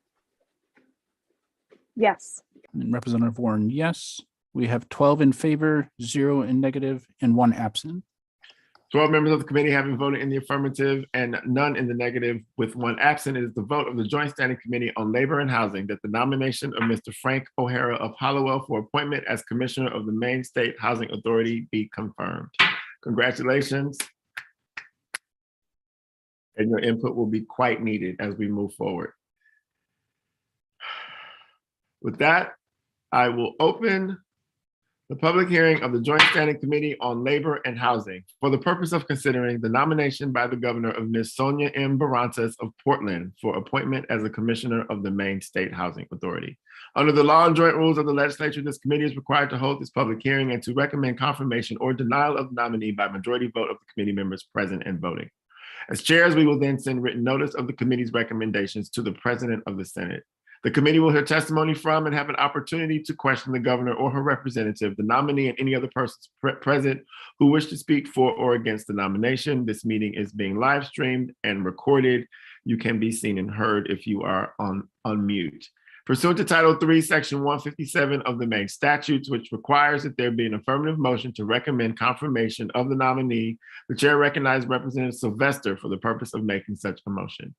Yes.
And Representative Warren, yes. We have 12 in favor, 0 in negative, and 1 absent.
12 members of the committee having voted in the affirmative and none in the negative with 1 absent. It is the vote of the Joint Standing Committee on Labor and Housing that the nomination of Mr. Frank O'Hara of Hallowell for appointment as Commissioner of the Maine State Housing Authority be confirmed. Congratulations. And your input will be quite needed as we move forward. With that, I will open the public hearing of the Joint Standing Committee on Labor and Housing for the purpose of considering the nomination by the governor of Ms. Sonia M. Barantes of Portland for appointment as a Commissioner of the Maine State Housing Authority. Under the law and joint rules of the legislature, this committee is required to hold this public hearing and to recommend confirmation or denial of the nominee by majority vote of the committee members present and voting. As chairs, we will then send written notice of the committee's recommendations to the President of the Senate. The committee will hear testimony from and have an opportunity to question the governor or her representative, the nominee, and any other persons present who wish to speak for or against the nomination. This meeting is being live streamed and recorded. You can be seen and heard if you are on mute. Pursuant to Title III, Section 157 of the Maine statutes, which requires that there be an affirmative motion to recommend confirmation of the nominee, the chair recognizes Representative Sylvester for the purpose of making such a motion.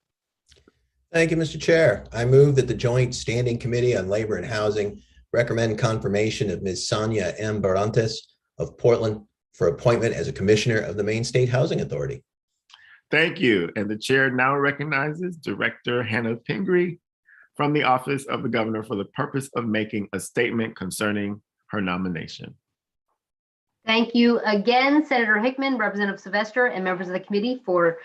Thank you, Mr. Chair. I move that the Joint Standing Committee on Labor and Housing recommend confirmation of Ms. Sonia M. Barantes of Portland for appointment as a Commissioner of the Maine State Housing Authority.
Thank you. And the chair now recognizes Director Hannah Pingree from the Office of the Governor for the purpose of making a statement concerning her nomination.
Thank you again, Senator Hickman, Representative Sylvester, and members of the committee for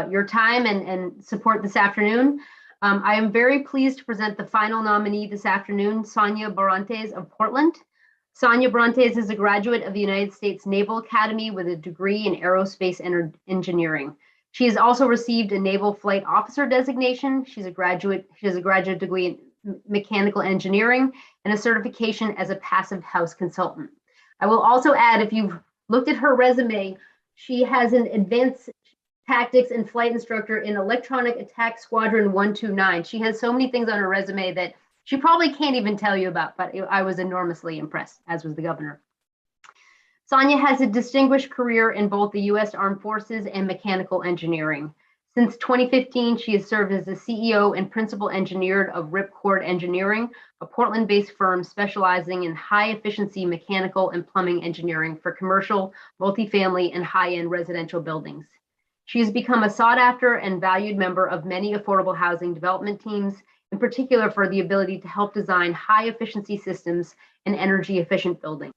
your time and support this afternoon. I am very pleased to present the final nominee this afternoon, Sonia Barantes of Portland. Sonia Barantes is a graduate of the United States Naval Academy with a degree in aerospace engineering. She has also received a Naval Flight Officer designation. She has a graduate degree in mechanical engineering and a certification as a passive house consultant. I will also add, if you've looked at her resume, she has an advanced tactics and flight instructor in Electronic Attack Squadron 129. She has so many things on her resume that she probably can't even tell you about, but I was enormously impressed, as was the governor. Sonia has a distinguished career in both the U.S. Armed Forces and mechanical engineering. Since 2015, she has served as the CEO and principal engineer of Ripcord Engineering, a Portland-based firm specializing in high-efficiency mechanical and plumbing engineering for commercial, multifamily, and high-end residential buildings. She has become a sought-after and valued member of many affordable housing development teams, in particular for the ability to help design high-efficiency systems and energy-efficient buildings.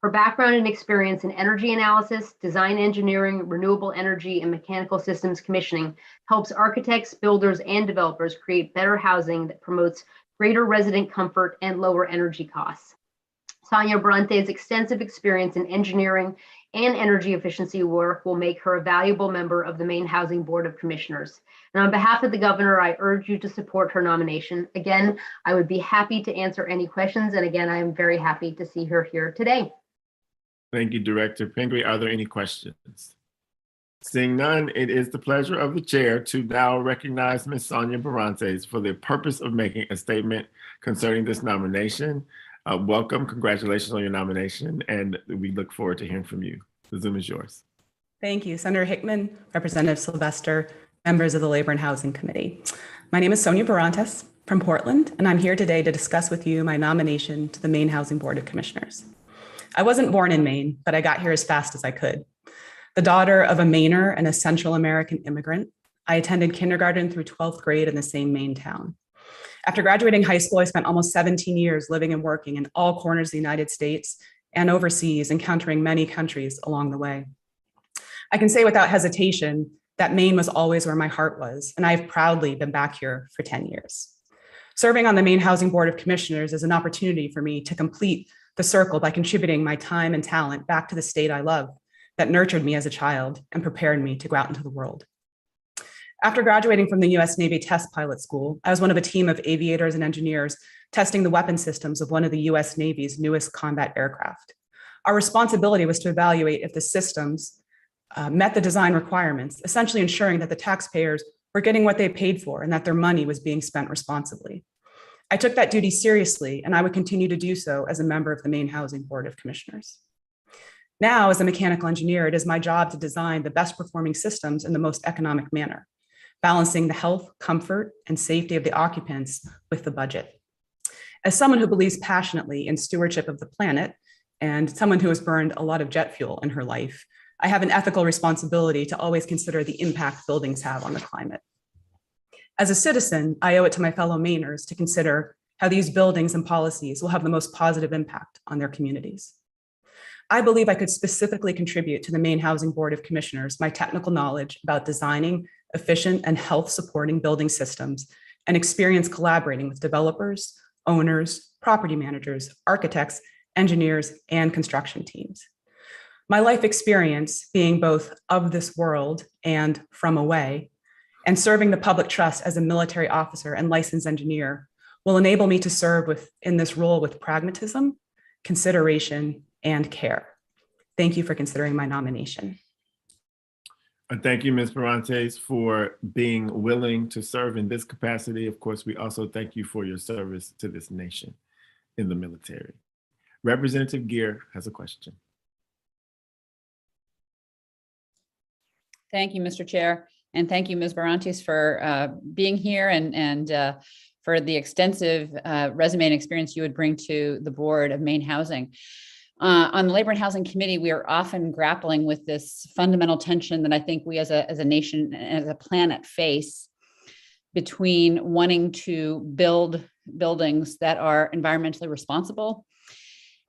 Her background and experience in energy analysis, design engineering, renewable energy, and mechanical systems commissioning helps architects, builders, and developers create better housing that promotes greater resident comfort and lower energy costs. Sonia Bronte's extensive experience in engineering and energy efficiency work will make her a valuable member of the Maine Housing Board of Commissioners. And on behalf of the governor, I urge you to support her nomination. Again, I would be happy to answer any questions. And again, I am very happy to see her here today.
Thank you, Director Pingree. Are there any questions? Seeing none, it is the pleasure of the chair to now recognize Ms. Sonia Barantes for the purpose of making a statement concerning this nomination. Welcome, congratulations on your nomination, and we look forward to hearing from you. The Zoom is yours.
Thank you, Senator Hickman, Representative Sylvester, members of the Labor and Housing Committee. My name is Sonia Barantes from Portland, and I'm here today to discuss with you my nomination to the Maine Housing Board of Commissioners. I wasn't born in Maine, but I got here as fast as I could. The daughter of a Mainer and a Central American immigrant, I attended kindergarten through 12th grade in the same Maine town. After graduating high school, I spent almost 17 years living and working in all corners of the United States and overseas, encountering many countries along the way. I can say without hesitation that Maine was always where my heart was, and I've proudly been back here for 10 years. Serving on the Maine Housing Board of Commissioners is an opportunity for me to complete the circle by contributing my time and talent back to the state I love that nurtured me as a child and prepared me to go out into the world. After graduating from the US Navy Test Pilot School, I was one of a team of aviators and engineers testing the weapon systems of one of the US Navy's newest combat aircraft. Our responsibility was to evaluate if the systems met the design requirements, essentially ensuring that the taxpayers were getting what they paid for and that their money was being spent responsibly. I took that duty seriously, and I would continue to do so as a member of the Maine Housing Board of Commissioners. Now, as a mechanical engineer, it is my job to design the best performing systems in the most economic manner, balancing the health, comfort, and safety of the occupants with the budget. As someone who believes passionately in stewardship of the planet, and someone who has burned a lot of jet fuel in her life, I have an ethical responsibility to always consider the impact buildings have on the climate. As a citizen, I owe it to my fellow Mainers to consider how these buildings and policies will have the most positive impact on their communities. I believe I could specifically contribute to the Maine Housing Board of Commissioners my technical knowledge about designing efficient and health-supporting building systems and experience collaborating with developers, owners, property managers, architects, engineers, and construction teams. My life experience being both of this world and from away, and serving the public trust as a military officer and licensed engineer will enable me to serve in this role with pragmatism, consideration, and care. Thank you for considering my nomination.
Thank you, Ms. Barantes, for being willing to serve in this capacity. Of course, we also thank you for your service to this nation in the military. Representative Geer has a question.
Thank you, Mr. Chair. And thank you, Ms. Barantes, for being here and for the extensive resume and experience you would bring to the Board of Maine Housing. On the Labor and Housing Committee, we are often grappling with this fundamental tension that I think we as a nation, as a planet face between wanting to build buildings that are environmentally responsible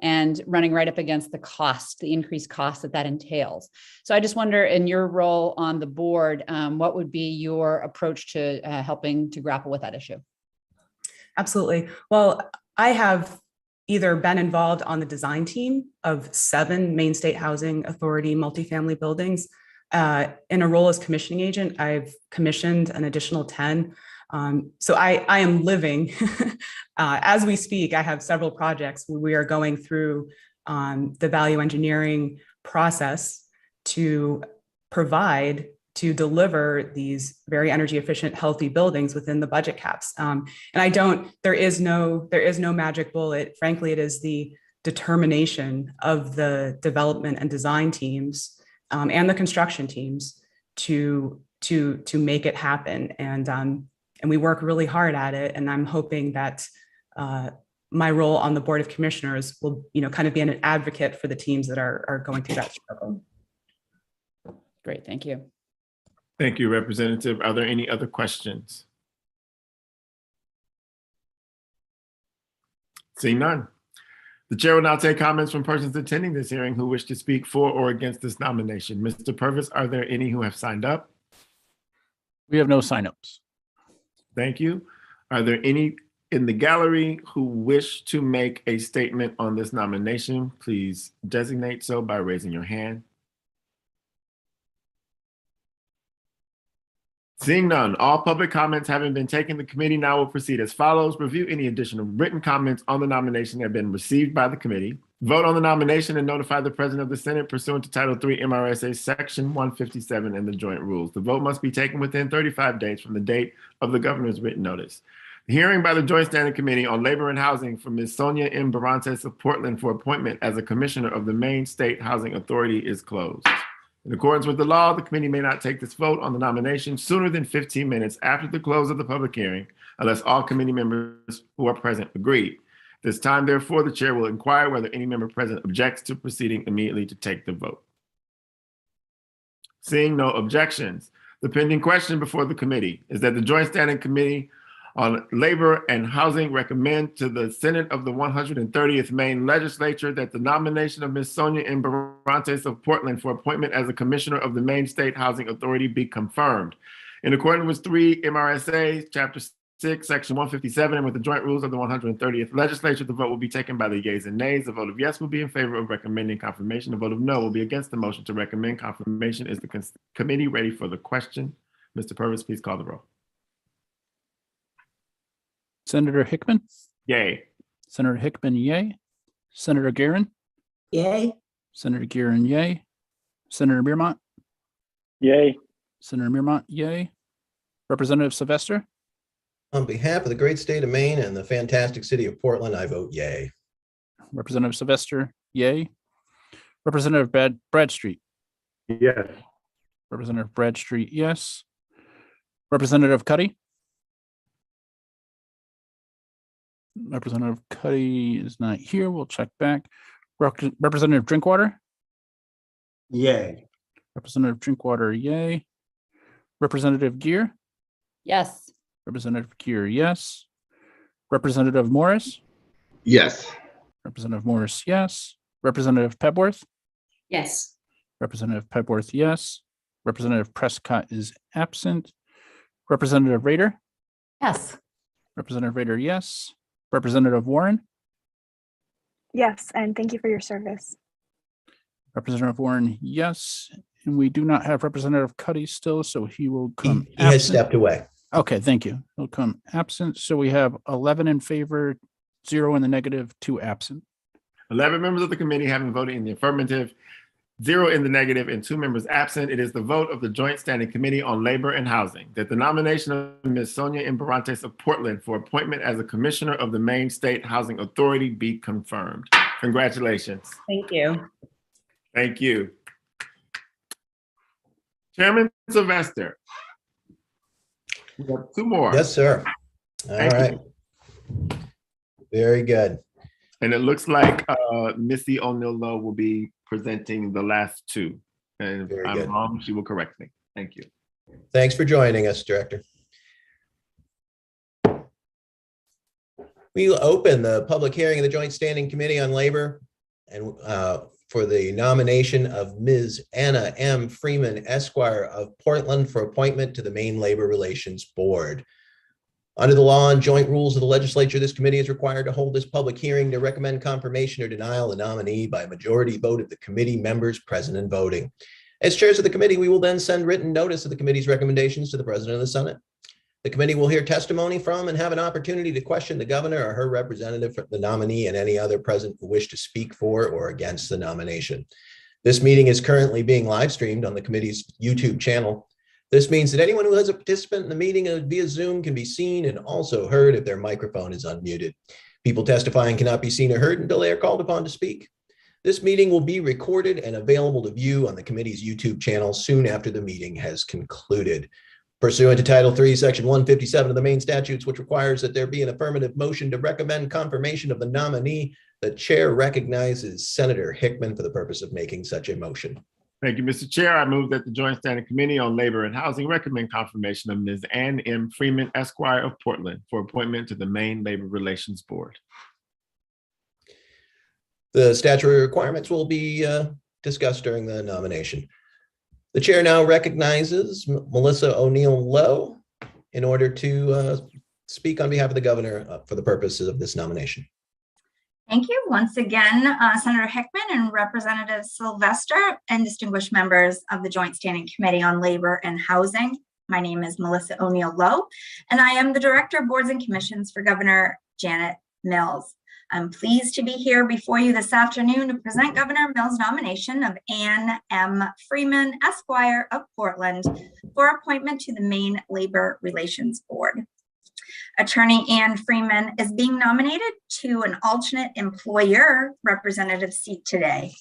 and running right up against the cost, the increased cost that entails. So I just wonder, in your role on the board, what would be your approach to helping to grapple with that issue?
Absolutely. Well, I have either been involved on the design team of 7 Maine State Housing Authority multifamily buildings. In a role as commissioning agent, I've commissioned an additional 10. So I am living, as we speak, I have several projects where we are going through the value engineering process to deliver these very energy efficient, healthy buildings within the budget caps. And there is no magic bullet. Frankly, it is the determination of the development and design teams and the construction teams to to make it happen. And we work really hard at it. And I'm hoping that my role on the Board of Commissioners will, kind of be an advocate for the teams that are going through that struggle.
Great, thank you.
Thank you, Representative. Are there any other questions? Seeing none. The chair will now take comments from persons attending this hearing who wish to speak for or against this nomination. Mr. Purvis, are there any who have signed up?
We have no signups.
Thank you. Are there any in the gallery who wish to make a statement on this nomination? Please designate so by raising your hand. Seeing none, all public comments having been taken, the committee now will proceed as follows. Review any additional written comments on the nomination that have been received by the committee. Vote on the nomination and notify the President of the Senate pursuant to Title III MRSA Section 157 and the joint rules. The vote must be taken within 35 days from the date of the governor's written notice. The hearing by the Joint Standing Committee on Labor and Housing for Ms. Sonia M. Barantes of Portland for appointment as a commissioner of the Maine State Housing Authority is closed. In accordance with the law, the committee may not take this vote on the nomination sooner than 15 minutes after the close of the public hearing, unless all committee members who are present agree. This time, therefore, the chair will inquire whether any member present objects to proceeding immediately to take the vote. Seeing no objections, the pending question before the committee is that the Joint Standing Committee on Labor and Housing recommend to the Senate of the 130th Maine Legislature that the nomination of Ms. Sonia M. Barantes of Portland for appointment as a commissioner of the Maine State Housing Authority be confirmed. In accordance with 3 MRSA, Chapter 6, Section 157, and with the joint rules of the 130th Legislature, the vote will be taken by the yeas and nays. The vote of yes will be in favor of recommending confirmation. The vote of no will be against the motion to recommend confirmation. Is the committee ready for the question? Mr. Purvis, please call the roll.
Senator Hickman?
Yay.
Senator Hickman, yay. Senator Guerin?
Yay.
Senator Guerin, yay. Senator Mearmont?
Yay.
Senator Mearmont, yay. Representative Sylvester?
On behalf of the great state of Maine and the fantastic city of Portland, I vote yay.
Representative Sylvester, yay. Representative Bradstreet?
Yes.
Representative Bradstreet, yes. Representative Cuddy? Representative Cuddy is not here. We'll check back. Representative Drinkwater?
Yay.
Representative Drinkwater, yay. Representative Gear?
Yes.
Representative Gear, yes. Representative Morris?
Yes.
Representative Morris, yes. Representative Pebworth?
Yes.
Representative Pebworth, yes. Representative Prescott is absent. Representative Rader?
Yes.
Representative Rader, yes. Representative Warren?
Yes, and thank you for your service.
Representative Warren, yes. And we do not have Representative Cuddy still, so he will come
He has
absent.
stepped away.
Okay, thank you. He'll come absent. So we have 11 in favor, 0 in the negative, 2 absent.
11 members of the committee having voted in the affirmative, 0 in the negative, and 2 members absent. It is the vote of the Joint Standing Committee on Labor and Housing that the nomination of Ms. Sonia M. Barantes of Portland for appointment as a commissioner of the Maine State Housing Authority be confirmed. Congratulations.
Thank you.
Thank you. Chairman Sylvester. We have 2 more.
Yes, sir. All
Thank
right.
you.
Very good.
And it looks like Missy O'Neill Lowe will be presenting the last 2. And if
Very
I'm
good.
wrong, she will correct me. Thank you.
Thanks for joining us, Director. We will open the public hearing of the Joint Standing Committee on Labor and for the nomination of Ms. Anna M. Freeman, Esquire of Portland for appointment to the Maine Labor Relations Board. Under the law and joint rules of the legislature, this committee is required to hold this public hearing to recommend confirmation or denial of the nominee by a majority vote of the committee members present and voting. As chairs of the committee, we will then send written notice of the committee's recommendations to the President of the Senate. The committee will hear testimony from and have an opportunity to question the governor or her representative, the nominee, and any other present who wish to speak for or against the nomination. This meeting is currently being live streamed on the committee's YouTube channel. This means that anyone who is a participant in the meeting via Zoom can be seen and also heard if their microphone is unmuted. People testifying cannot be seen or heard until they are called upon to speak. This meeting will be recorded and available to view on the committee's YouTube channel soon after the meeting has concluded. Pursuant to Title III, Section 157 of the Maine statutes, which requires that there be an affirmative motion to recommend confirmation of the nominee, the chair recognizes Senator Hickman for the purpose of making such a motion.
Thank you, Mr. Chair. I move that the Joint Standing Committee on Labor and Housing recommend confirmation of Ms. Ann M. Freeman, Esquire of Portland, for appointment to the Maine Labor Relations Board.
The statutory requirements will be discussed during the nomination. The chair now recognizes Melissa O'Neill Lowe in order to speak on behalf of the governor for the purposes of this nomination.
Thank you once again, Senator Hickman and Representative Sylvester and distinguished members of the Joint Standing Committee on Labor and Housing. My name is Melissa O'Neill Lowe, and I am the Director of Boards and Commissions for Governor Janet Mills. I'm pleased to be here before you this afternoon to present Governor Mills' nomination of Ann M. Freeman, Esquire of Portland, for appointment to the Maine Labor Relations Board. Attorney Ann Freeman is being nominated to an alternate employer representative seat today.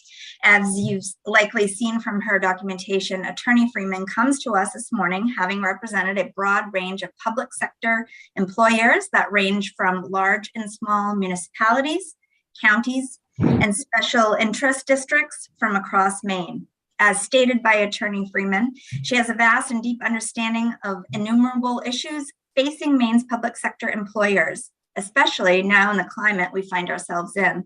As you've likely seen from her documentation, Attorney Freeman comes to us this morning having represented a broad range of public sector employers that range from large and small municipalities, counties, and special interest districts from across Maine. As stated by Attorney Freeman, she has a vast and deep understanding of innumerable issues facing Maine's public sector employers, especially now in the climate we find ourselves in.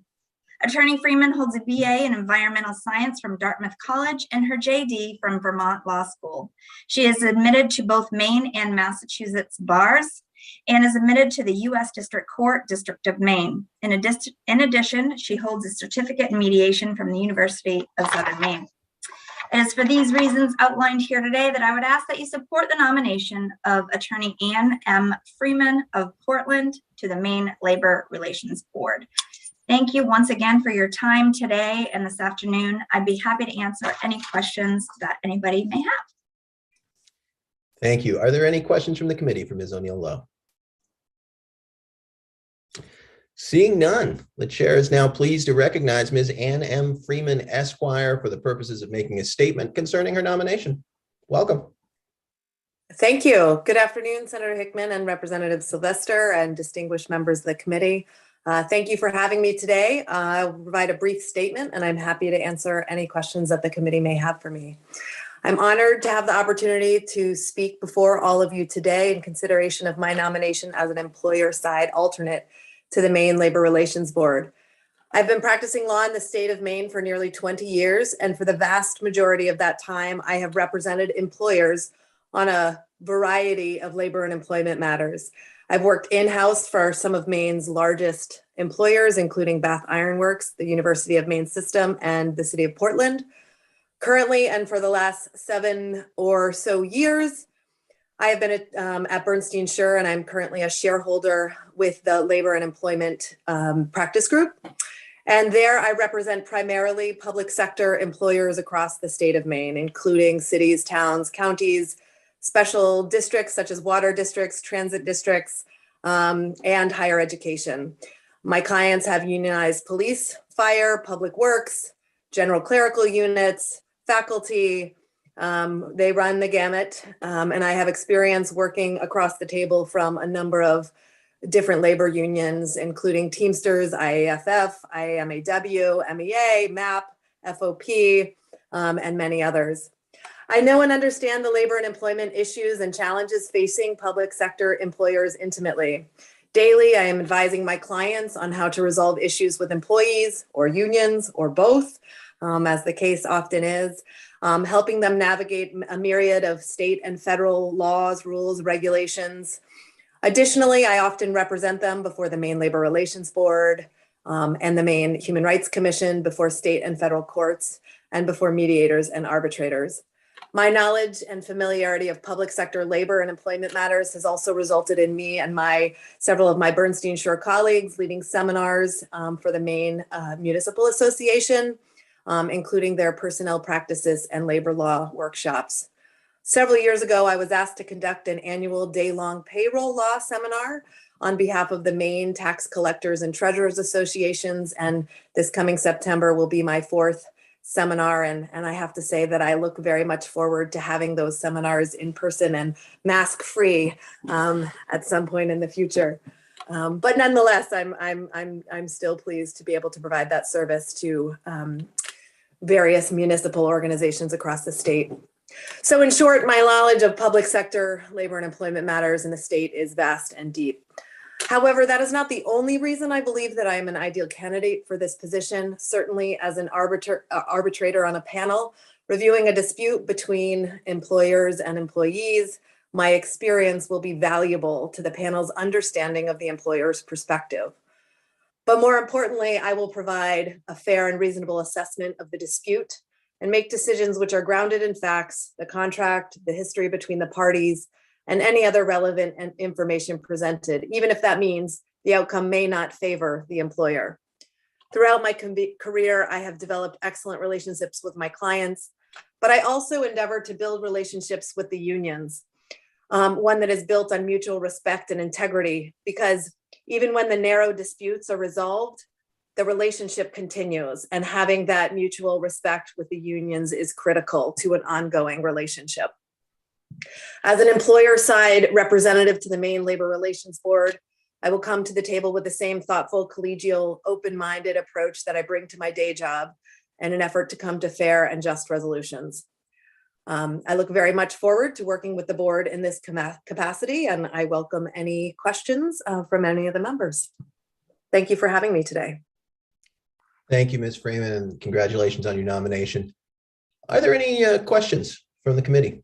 Attorney Freeman holds a BA in Environmental Science from Dartmouth College and her JD from Vermont Law School. She is admitted to both Maine and Massachusetts bars and is admitted to the U.S. District Court, District of Maine. In addition, she holds a certificate in mediation from the University of Southern Maine. It is for these reasons outlined here today that I would ask that you support the nomination of Attorney Ann M. Freeman of Portland to the Maine Labor Relations Board. Thank you once again for your time today and this afternoon. I'd be happy to answer any questions that anybody may have.
Thank you. Are there any questions from the committee for Ms. O'Neill Lowe? Seeing none, the chair is now pleased to recognize Ms. Ann M. Freeman, Esquire, for the purposes of making a statement concerning her nomination. Welcome.
Thank you. Good afternoon, Senator Hickman and Representative Sylvester and distinguished members of the committee. Thank you for having me today. I'll provide a brief statement and I'm happy to answer any questions that the committee may have for me. I'm honored to have the opportunity to speak before all of you today in consideration of my nomination as an employer side alternate to the Maine Labor Relations Board. I've been practicing law in the state of Maine for nearly 20 years, and for the vast majority of that time, I have represented employers on a variety of labor and employment matters. I've worked in-house for some of Maine's largest employers, including Bath Iron Works, the University of Maine System, and the City of Portland. Currently, and for the last 7 or so years, I have been at Bernstein Schur, and I'm currently a shareholder with the Labor and Employment Practice Group. And there I represent primarily public sector employers across the state of Maine, including cities, towns, counties, special districts such as water districts, transit districts, and higher education. My clients have unionized police, fire, public works, general clerical units, faculty. They run the gamut, and I have experience working across the table from a number of different labor unions, including Teamsters, IAFF, IAMAW, MEA, MAP, FOP, and many others. I know and understand the labor and employment issues and challenges facing public sector employers intimately. Daily, I am advising my clients on how to resolve issues with employees or unions or both, as the case often is, helping them navigate a myriad of state and federal laws, rules, regulations. Additionally, I often represent them before the Maine Labor Relations Board and the Maine Human Rights Commission, before state and federal courts, and before mediators and arbitrators. My knowledge and familiarity of public sector labor and employment matters has also resulted in me and several of my Bernstein Schur colleagues leading seminars for the Maine Municipal Association, including their personnel practices and labor law workshops. Several years ago, I was asked to conduct an annual day-long payroll law seminar on behalf of the Maine Tax Collectors and Treasurers Associations. And this coming September will be my 4th seminar. And I have to say that I look very much forward to having those seminars in person and mask-free at some point in the future. But nonetheless, I'm still pleased to be able to provide that service to various municipal organizations across the state. So in short, my knowledge of public sector labor and employment matters in the state is vast and deep. However, that is not the only reason I believe that I am an ideal candidate for this position. Certainly as an arbitrator on a panel reviewing a dispute between employers and employees, my experience will be valuable to the panel's understanding of the employer's perspective. But more importantly, I will provide a fair and reasonable assessment of the dispute and make decisions which are grounded in facts, the contract, the history between the parties, and any other relevant information presented, even if that means the outcome may not favor the employer. Throughout my career, I have developed excellent relationships with my clients, but I also endeavor to build relationships with the unions, one that is built on mutual respect and integrity, because even when the narrow disputes are resolved, the relationship continues, and having that mutual respect with the unions is critical to an ongoing relationship. As an employer side representative to the Maine Labor Relations Board, I will come to the table with the same thoughtful, collegial, open-minded approach that I bring to my day job in an effort to come to fair and just resolutions. I look very much forward to working with the board in this capacity, and I welcome any questions from any of the members. Thank you for having me today.
Thank you, Ms. Freeman, and congratulations on your nomination. Are there any questions from the committee?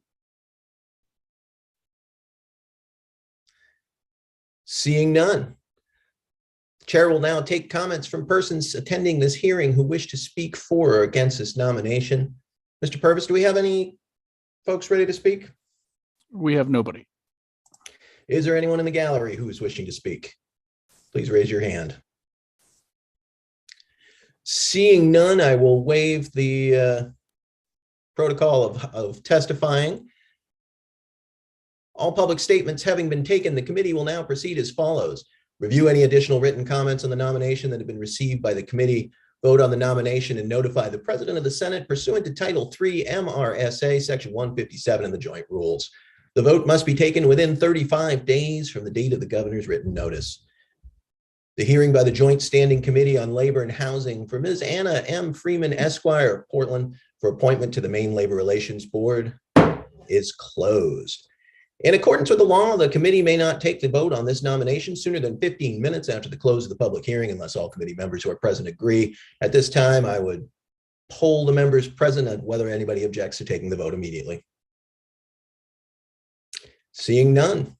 Seeing none, the chair will now take comments from persons attending this hearing who wish to speak for or against this nomination. Mr. Purvis, do we have any folks ready to speak?
We have nobody.
Is there anyone in the gallery who is wishing to speak? Please raise your hand. Seeing none, I will waive the protocol of testifying. All public statements having been taken, the committee will now proceed as follows. Review any additional written comments on the nomination that have been received by the committee, vote on the nomination, and notify the President of the Senate pursuant to Title III MRSA, Section 157 of the Joint Rules. The vote must be taken within 35 days from the date of the governor's written notice. The hearing by the Joint Standing Committee on Labor and Housing for Ms. Anna M. Freeman, Esquire of Portland, for appointment to the Maine Labor Relations Board is closed. In accordance with the law, the committee may not take the vote on this nomination sooner than 15 minutes after the close of the public hearing, unless all committee members who are present agree. At this time, I would poll the members present on whether anybody objects to taking the vote immediately. Seeing none,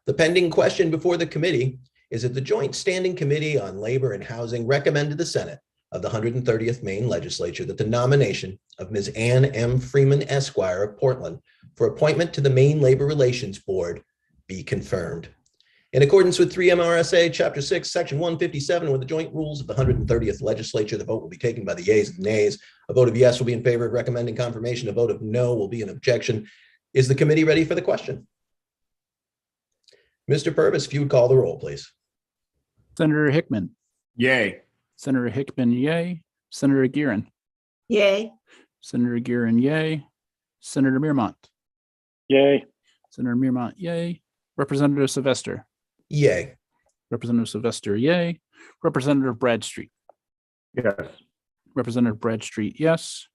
the pending question before the committee is that the Joint Standing Committee on Labor and Housing recommend to the Senate of the 130th Maine Legislature that the nomination of Ms. Ann M. Freeman, Esquire of Portland, for appointment to the Maine Labor Relations Board be confirmed. In accordance with 3 MRSA Chapter 6, Section 157, with the joint rules of the 130th Legislature, the vote will be taken by the yeas and nays. A vote of yes will be in favor of recommending confirmation. A vote of no will be an objection. Is the committee ready for the question? Mr. Purvis, if you would call the roll, please.
Senator Hickman.
Yay.
Senator Hickman, yay. Senator Guerin.
Yay.
Senator Guerin, yay. Senator Mearmont.
Yay.
Senator Mearmont, yay. Representative Sylvester.
Yay.
Representative Sylvester, yay. Representative Bradstreet.
Yes.
Representative Bradstreet, yes.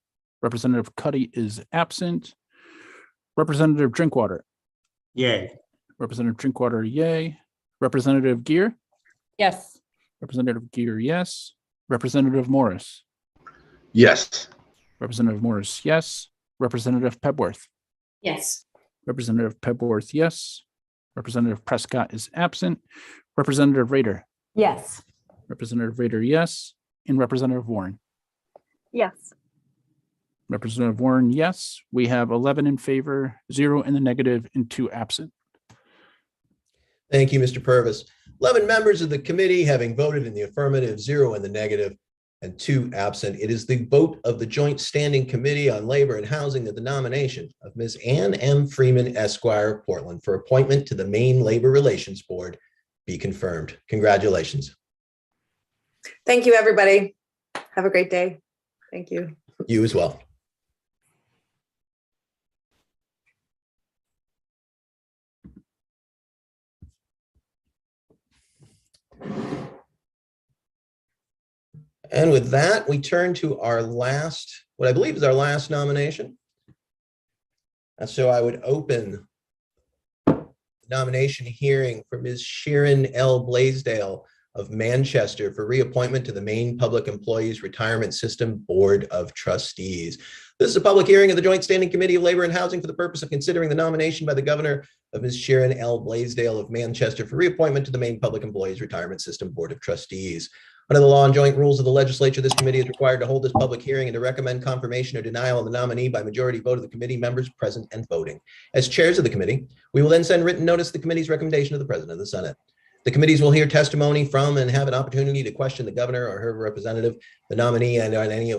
Representative Cuddy is absent. Representative Drinkwater.
Yay.
Representative Drinkwater, yay. Representative Gear.
Yes.
Representative Gear, yes. Representative Morris.
Yes.
Representative Morris, yes. Representative Pebworth.
Yes.
Representative Pebworth, yes. Representative Prescott is absent. Representative Rader.
Yes.
Representative Rader, yes. And Representative Warren.
Yes.
Representative Warren, yes. We have 11 in favor, 0 in the negative, and 2 absent.
Thank you, Mr. Purvis. 11 members of the committee having voted in the affirmative, 0 in the negative, and 2 absent. It is the vote of the Joint Standing Committee on Labor and Housing that the nomination of Ms. Ann M. Freeman, Esquire of Portland, for appointment to the Maine Labor Relations Board be confirmed. Congratulations.
Thank you, everybody. Have a great day. Thank you.
You as well. And with that, we turn to our last, what I believe is our last nomination. And so I would open the nomination hearing for Ms. Sharon L. Blaisdell of Manchester for reappointment to the Maine Public Employees Retirement System Board of Trustees. This is a public hearing of the Joint Standing Committee of Labor and Housing for the purpose of considering the nomination by the governor of Ms. Sharon L. Blaisdell of Manchester for reappointment to the Maine Public Employees Retirement System Board of Trustees. Under the law and joint rules of the legislature, this committee is required to hold this public hearing and to recommend confirmation or denial of the nominee by majority vote of the committee members present and voting. As chairs of the committee, we will then send written notice of the committee's recommendation to the President of the Senate. The committees will hear testimony from and have an opportunity to question the governor or her representative, the nominee, and any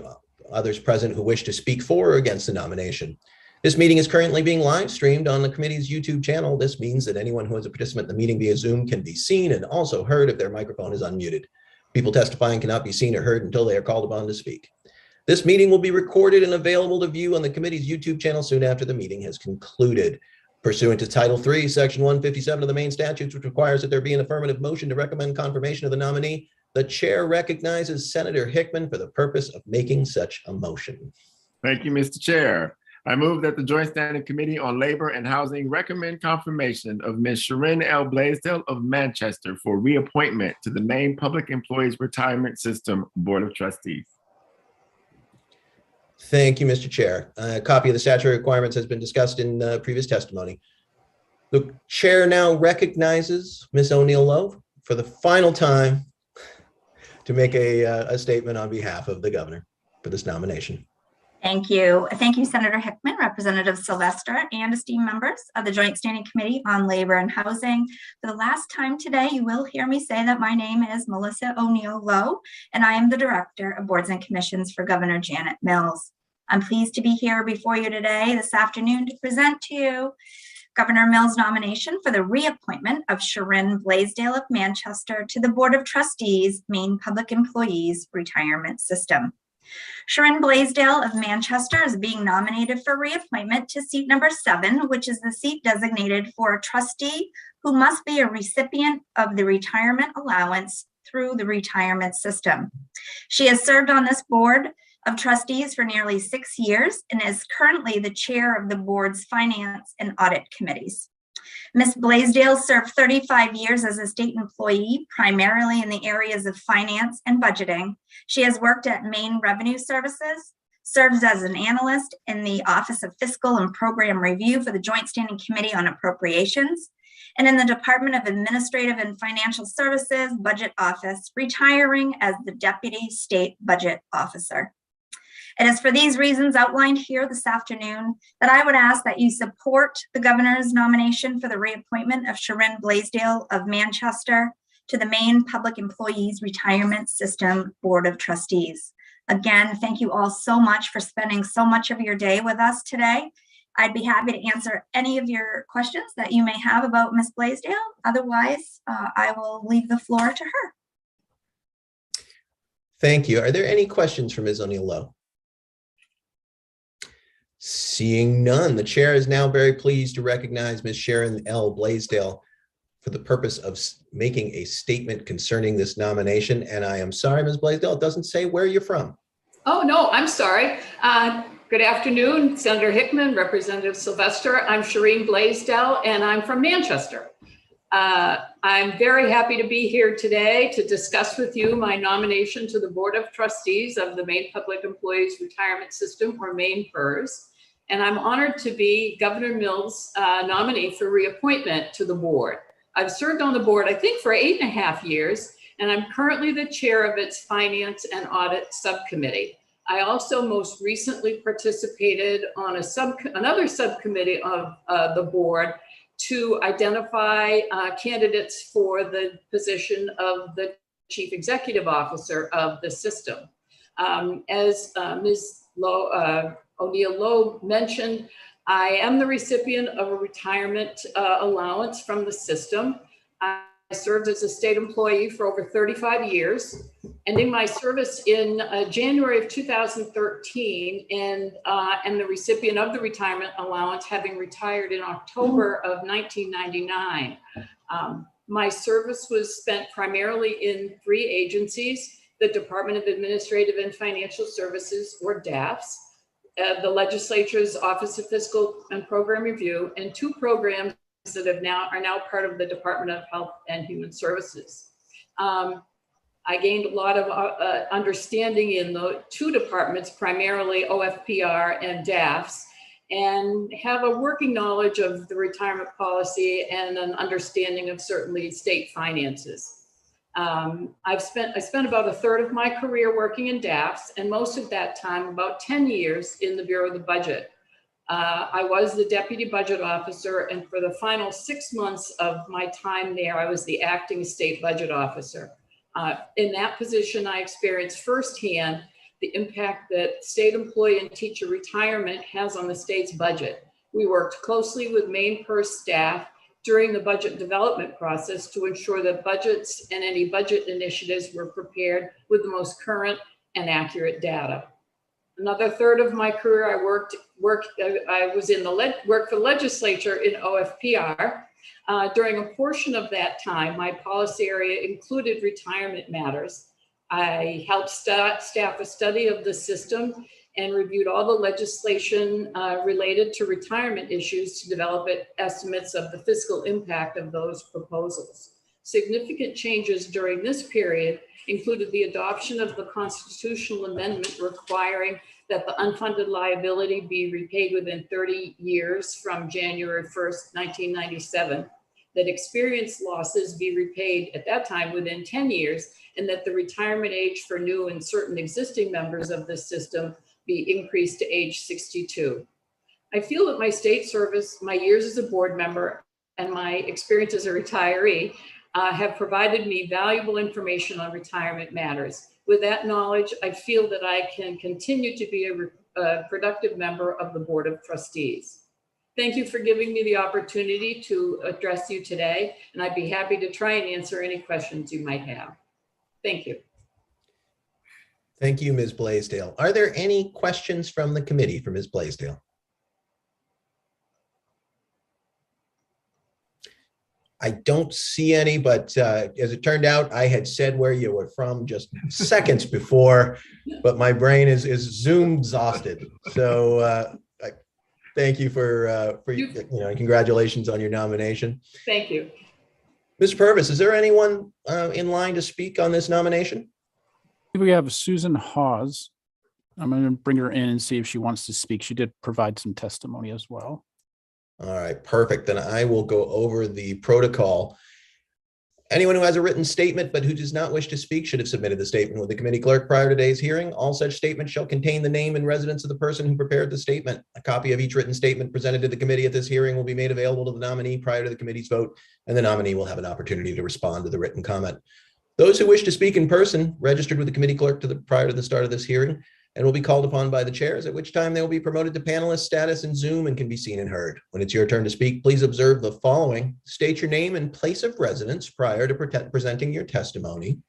others present who wish to speak for or against the nomination. This meeting is currently being live streamed on the committee's YouTube channel. This means that anyone who is a participant in the meeting via Zoom can be seen and also heard if their microphone is unmuted. People testifying cannot be seen or heard until they are called upon to speak. This meeting will be recorded and available to view on the committee's YouTube channel soon after the meeting has concluded. Pursuant to Title III, Section 157 of the Maine statutes, which requires that there be an affirmative motion to recommend confirmation of the nominee, the chair recognizes Senator Hickman for the purpose of making such a motion.
Thank you, Mr. Chair. I move that the Joint Standing Committee on Labor and Housing recommend confirmation of Ms. Sharon L. Blaisdell of Manchester for reappointment to the Maine Public Employees Retirement System Board of Trustees.
Thank you, Mr. Chair. A copy of the statutory requirements has been discussed in previous testimony. The chair now recognizes Ms. O'Neill Lowe for the final time to make a statement on behalf of the governor for this nomination.
Thank you. Thank you, Senator Hickman, Representative Sylvester, and esteemed members of the Joint Standing Committee on Labor and Housing. For the last time today, you will hear me say that my name is Melissa O'Neill Lowe, and I am the Director of Boards and Commissions for Governor Janet Mills. I'm pleased to be here before you today, this afternoon, to present to you Governor Mills' nomination for the reappointment of Sharon Blaisdell of Manchester to the Board of Trustees, Maine Public Employees Retirement System. Sharon Blaisdell of Manchester is being nominated for reappointment to seat number 7, which is the seat designated for a trustee who must be a recipient of the retirement allowance through the retirement system. She has served on this board of trustees for nearly 6 years and is currently the chair of the board's finance and audit committees. Ms. Blaisdell served 35 years as a state employee, primarily in the areas of finance and budgeting. She has worked at Maine Revenue Services, serves as an analyst in the Office of Fiscal and Program Review for the Joint Standing Committee on Appropriations, and in the Department of Administrative and Financial Services Budget Office, retiring as the Deputy State Budget Officer. It is for these reasons outlined here this afternoon that I would ask that you support the governor's nomination for the reappointment of Sharon Blaisdell of Manchester to the Maine Public Employees Retirement System Board of Trustees. Again, thank you all so much for spending so much of your day with us today. I'd be happy to answer any of your questions that you may have about Ms. Blaisdell. Otherwise, I will leave the floor to her.
Thank you. Are there any questions for Ms. O'Neill Lowe? Seeing none, the chair is now very pleased to recognize Ms. Sharon L. Blaisdell for the purpose of making a statement concerning this nomination. And I am sorry, Ms. Blaisdell, it doesn't say where you're from.
Oh, no, I'm sorry. Good afternoon, Senator Hickman, Representative Sylvester. I'm Shireen Blaisdell, and I'm from Manchester. I'm very happy to be here today to discuss with you my nomination to the Board of Trustees of the Maine Public Employees Retirement System, or Maine PERS. And I'm honored to be Governor Mills' nominee for reappointment to the board. I've served on the board, I think, for 8.5 years, and I'm currently the chair of its Finance and Audit Subcommittee. I also most recently participated on another subcommittee of the board to identify candidates for the position of the Chief Executive Officer of the system. As Ms. O'Neill Lowe mentioned, I am the recipient of a retirement allowance from the system. I served as a state employee for over 35 years, ending my service in January of 2013, and the recipient of the retirement allowance, having retired in October of 1999. My service was spent primarily in 3 agencies: the Department of Administrative and Financial Services, or DAFS, the Legislature's Office of Fiscal and Program Review, and 2 programs that are now part of the Department of Health and Human Services. I gained a lot of understanding in the 2 departments, primarily OFPR and DAFS, and have a working knowledge of the retirement policy and an understanding of certainly state finances. I spent about a third of my career working in DAFS, and most of that time, about 10 years, in the Bureau of the Budget. I was the deputy budget officer, and for the final 6 months of my time there, I was the acting state budget officer. In that position, I experienced firsthand the impact that state employee and teacher retirement has on the state's budget. We worked closely with Maine PERS staff during the budget development process to ensure that budgets and any budget initiatives were prepared with the most current and accurate data. Another third of my career, I worked for the legislature in OFPR. During a portion of that time, my policy area included retirement matters. I helped staff a study of the system and reviewed all the legislation related to retirement issues to develop estimates of the fiscal impact of those proposals. Significant changes during this period included the adoption of the constitutional amendment requiring that the unfunded liability be repaid within 30 years from January 1st, 1997, that experience losses be repaid at that time within 10 years, and that the retirement age for new and certain existing members of the system be increased to age 62. I feel that my state service, my years as a board member, and my experience as a retiree have provided me valuable information on retirement matters. With that knowledge, I feel that I can continue to be a productive member of the Board of Trustees. Thank you for giving me the opportunity to address you today, and I'd be happy to try and answer any questions you might have. Thank you.
Thank you, Ms. Blaisdell. Are there any questions from the committee for Ms. Blaisdell? I don't see any, but as it turned out, I had said where you were from just seconds before, but my brain is Zoom exhausted. So thank you for congratulations on your nomination.
Thank you.
Mr. Purvis, is there anyone in line to speak on this nomination?
We have Susan Hawes. I'm going to bring her in and see if she wants to speak. She did provide some testimony as well.
All right, perfect. Then I will go over the protocol. Anyone who has a written statement but who does not wish to speak should have submitted the statement with the committee clerk prior to today's hearing. All such statements shall contain the name and residence of the person who prepared the statement. A copy of each written statement presented to the committee at this hearing will be made available to the nominee prior to the committee's vote, and the nominee will have an opportunity to respond to the written comment. Those who wish to speak in person registered with the committee clerk prior to the start of this hearing and will be called upon by the chairs, at which time they will be promoted to panelist status in Zoom and can be seen and heard. When it's your turn to speak, please observe the following. State your name and place of residence prior to presenting your testimony.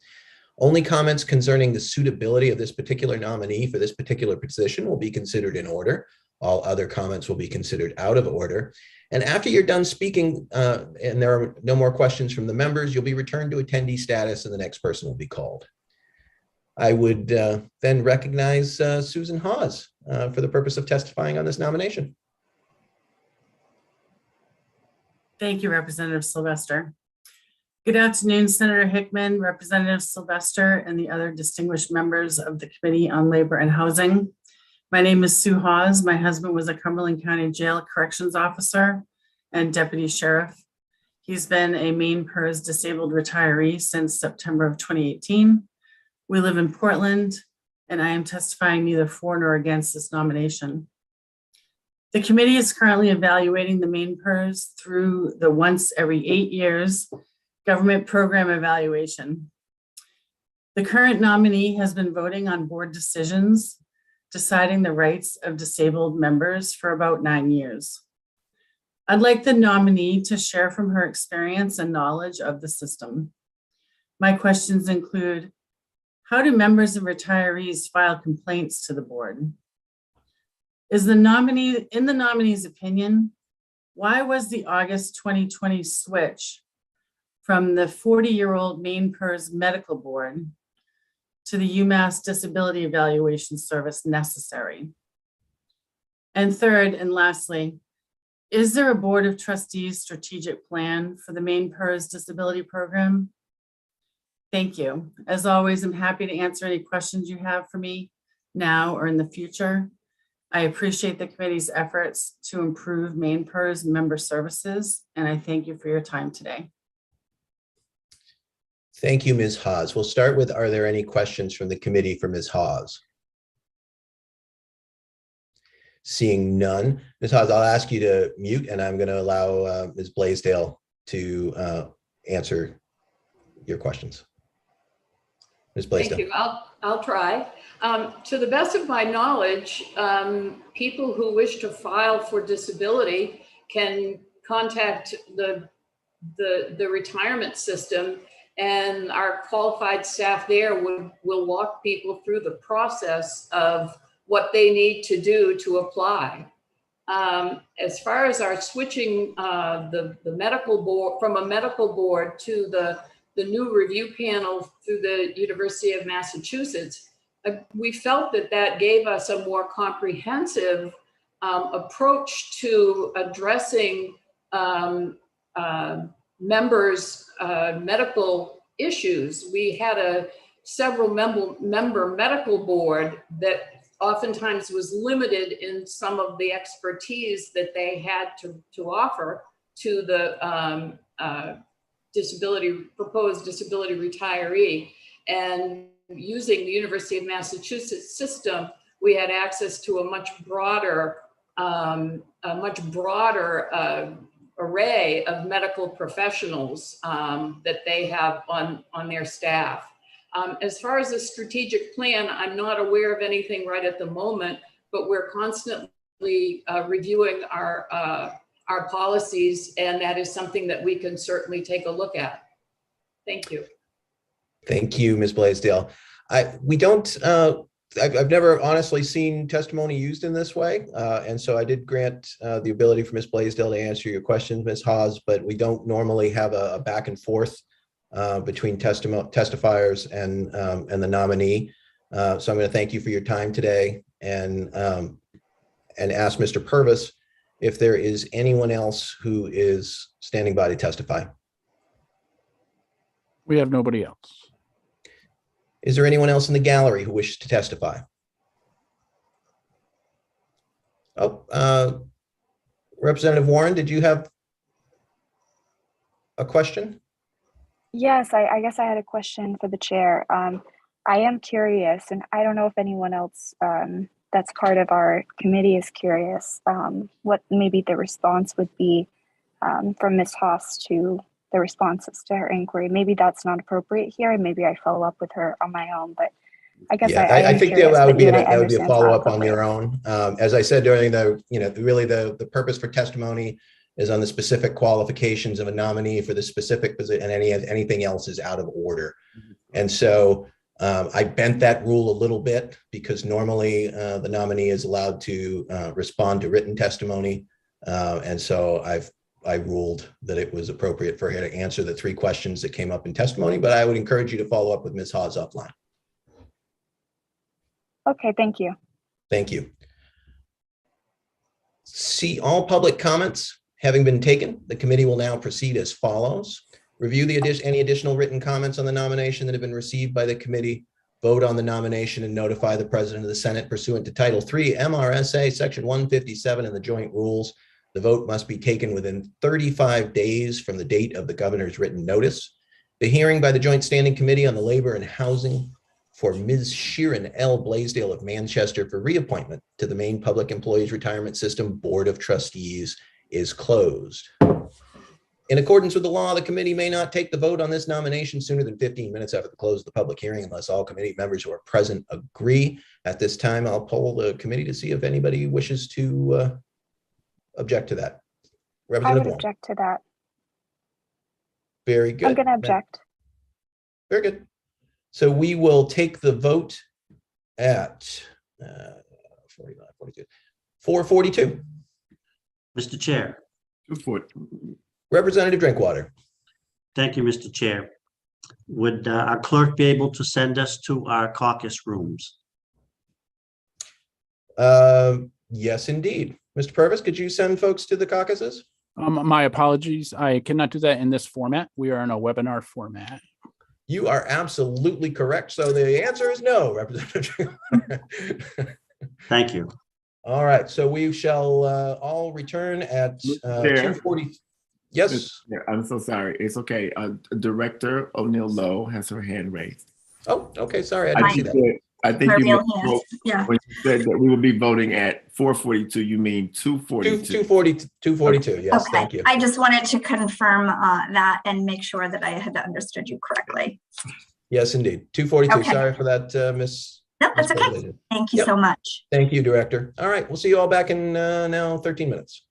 Only comments concerning the suitability of this particular nominee for this particular position will be considered in order. All other comments will be considered out of order. And after you're done speaking and there are no more questions from the members, you'll be returned to attendee status and the next person will be called. I would then recognize Susan Hawes for the purpose of testifying on this nomination.
Thank you, Representative Sylvester. Good afternoon, Senator Hickman, Representative Sylvester, and the other distinguished members of the Committee on Labor and Housing. My name is Sue Hawes. My husband was a Cumberland County Jail Corrections Officer and Deputy Sheriff. He's been a Maine PERS disabled retiree since September of 2018. We live in Portland, and I am testifying neither for nor against this nomination. The committee is currently evaluating the Maine PERS through the once every 8 years government program evaluation. The current nominee has been voting on board decisions, deciding the rights of disabled members for about 9 years. I'd like the nominee to share from her experience and knowledge of the system. My questions include, how do members and retirees file complaints to the board? Is the nominee, in the nominee's opinion, why was the August 2020 switch from the 40-year-old Maine PERS Medical Board to the UMass Disability Evaluation Service necessary? And third, and lastly, is there a Board of Trustees strategic plan for the Maine PERS Disability Program? Thank you. As always, I'm happy to answer any questions you have for me now or in the future. I appreciate the committee's efforts to improve Maine PERS member services, and I thank you for your time today.
Thank you, Ms. Hawes. We'll start with, are there any questions from the committee for Ms. Hawes? Seeing none. Ms. Hawes, I'll ask you to mute, and I'm going to allow Ms. Blaisdell to answer your questions. Ms. Blaisdell.
Thank you. I'll try. To the best of my knowledge, people who wish to file for disability can contact the retirement system, and our qualified staff there will walk people through the process of what they need to do to apply. As far as our switching the medical board from a medical board to the new review panel through the University of Massachusetts, we felt that gave us a more comprehensive approach to addressing members' medical issues. We had a several member medical board that oftentimes was limited in some of the expertise that they had to offer to the proposed disability retiree. And using the University of Massachusetts system, we had access to a much broader array of medical professionals that they have on their staff. As far as the strategic plan, I'm not aware of anything right at the moment, but we're constantly reviewing our policies, and that is something that we can certainly take a look at. Thank you.
Thank you, Ms. Blaisdell. I've never honestly seen testimony used in this way, and so I did grant the ability for Ms. Blaisdell to answer your questions, Ms. Hawes, but we don't normally have a back and forth between testifiers and the nominee. So I'm going to thank you for your time today and ask Mr. Purvis if there is anyone else who is standing by to testify.
We have nobody else.
Is there anyone else in the gallery who wishes to testify? Oh, Representative Warren, did you have a question?
Yes, I guess I had a question for the chair. I am curious, and I don't know if anyone else that's part of our committee is curious, what maybe the response would be from Ms. Haas to the responses to her inquiry. Maybe that's not appropriate here, and maybe I follow up with her on my own, but I guess
I think that would be a follow-up on your own. As I said during really the purpose for testimony is on the specific qualifications of a nominee for the specific position, and anything else is out of order. And so I bent that rule a little bit because normally the nominee is allowed to respond to written testimony. And so I ruled that it was appropriate for her to answer the 3 questions that came up in testimony, but I would encourage you to follow up with Ms. Hawes offline.
Okay, thank you.
Thank you. See all public comments having been taken, the committee will now proceed as follows. Review any additional written comments on the nomination that have been received by the committee, vote on the nomination, and notify the President of the Senate pursuant to Title III MRSA Section 157 and the joint rules. The vote must be taken within 35 days from the date of the governor's written notice. The hearing by the Joint Standing Committee on the Labor and Housing for Ms. Sharon L. Blaisdell of Manchester for reappointment to the Maine Public Employees Retirement System Board of Trustees is closed. In accordance with the law, the committee may not take the vote on this nomination sooner than 15 minutes after the close of the public hearing unless all committee members who are present agree. At this time, I'll poll the committee to see if anybody wishes to object to that.
I
Representative
would
Wong.
object to that.
Very good.
I'm going to object.
Very good. So we will take the vote at 49, 42, 442.
Mr. Chair.
240.
Representative Drinkwater.
Thank you, Mr. Chair. Would our clerk be able to send us to our caucus rooms?
Yes, indeed. Mr. Purvis, could you send folks to the caucuses?
My apologies. I cannot do that in this format. We are in a webinar format.
You are absolutely correct. So the answer is no, Representative.
Thank you.
All right. So we shall all return at 2:40. Yes.
I'm so sorry. It's okay. Director O'Neill Lowe has her hand raised.
Oh, okay. Sorry. I didn't see that.
I think
My
you
real
misspoke.
hand. Yeah.
When you said that we will be voting at 442, you mean 242.
242. Yes.
Okay.
Thank you.
I just wanted to confirm that and make sure that I had understood you correctly.
Yes, indeed. 242.
Okay.
Sorry for that, Miss.
No, that's okay. Thank you so much.
Thank you, Director. All right. We'll see you all back in now 13 minutes.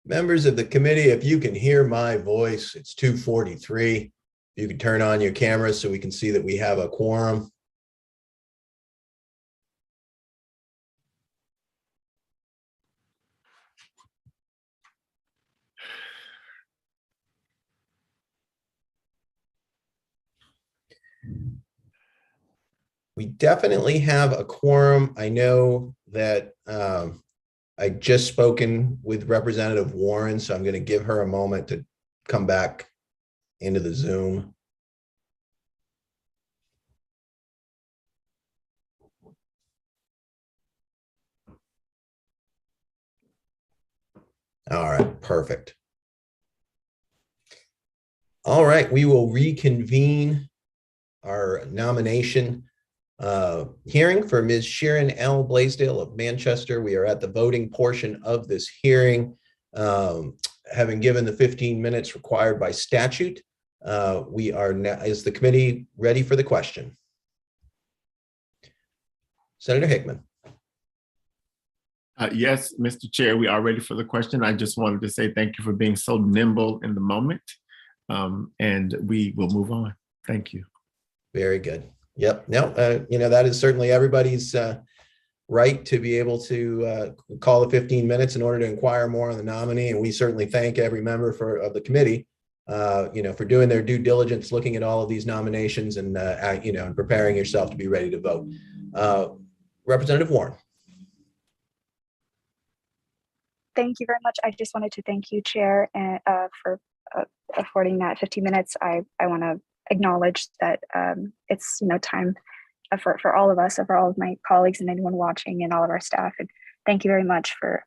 Members of the committee, if you can hear my voice, it's 2:43. You can turn on your cameras so we can see that we have a quorum. We definitely have a quorum. I know that I just spoken with Representative Warren, so I'm going to give her a moment to come back into the Zoom. All right, perfect. All right, we will reconvene our nomination hearing for Ms. Sharon L. Blaisdell of Manchester. We are at the voting portion of this hearing. Having given the 15 minutes required by statute, we are now, is the committee ready for the question? Senator Hickman.
Yes, Mr. Chair, we are ready for the question. I just wanted to say thank you for being so nimble in the moment, and we will move on. Thank you.
Very good. Yep. No, you know, that is certainly everybody's right to be able to call the 15 minutes in order to inquire more on the nominee. And we certainly thank every member of the committee, you know, for doing their due diligence, looking at all of these nominations and, you know, and preparing yourself to be ready to vote. Representative Warren.
Thank you very much. I just wanted to thank you, Chair, for affording that 15 minutes. I want to acknowledge that it's, you know, time for all of us, for all of my colleagues and anyone watching and all of our staff. And thank you very much for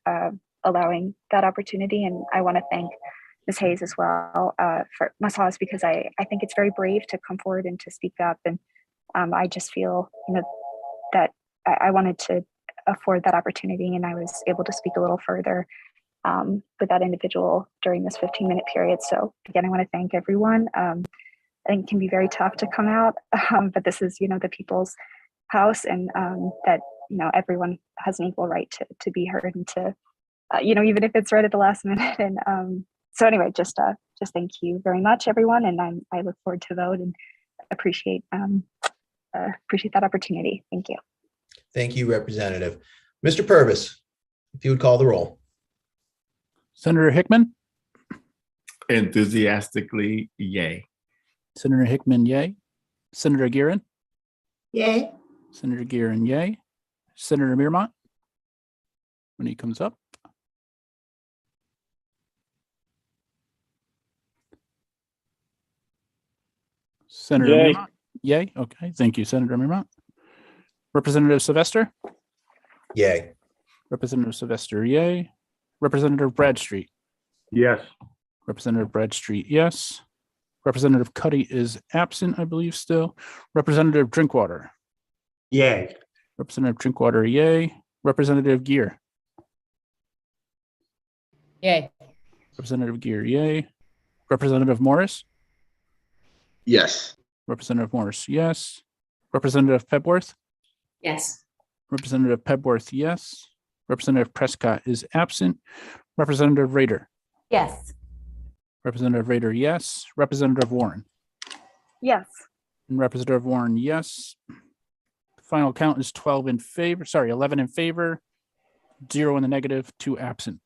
allowing that opportunity. And I want to thank Ms. Hayes as well for Ms. Haas, because I think it's very brave to come forward and to speak up. And I just feel, you know, that I wanted to afford that opportunity, and I was able to speak a little further with that individual during this 15-minute period. So again, I want to thank everyone. I think it can be very tough to come out, but this is, you know, the people's house, and that, you know, everyone has an equal right to be heard and to, you know, even if it's right at the last minute. And so anyway, just thank you very much, everyone, and I look forward to vote and appreciate that opportunity. Thank you.
Thank you, Representative. Mr. Purvis, if you would call the roll.
Senator Hickman.
Enthusiastically, yay.
Senator Hickman, yay. Senator Guerin.
Yay.
Senator Guerin, yay. Senator Mearmont, when he comes up. Senator
Yay.
Mearmont, yay. Okay, thank you, Senator Mearmont. Representative Sylvester.
Yay.
Representative Sylvester, yay. Representative Bradstreet.
Yes.
Representative Bradstreet, yes. Representative Cuddy is absent, I believe, still. Representative Drinkwater.
Yay.
Representative Drinkwater, yay. Representative Gear.
Yay.
Representative Gear, yay. Representative Morris.
Yes.
Representative Morris, yes. Representative Pebworth.
Yes.
Representative Pebworth, yes. Representative Prescott is absent. Representative Rader.
Yes.
Representative Rader, yes. Representative Warren.
Yes.
And Representative Warren, yes. Final count is 11 in favor, 0 in the negative, 2 absent.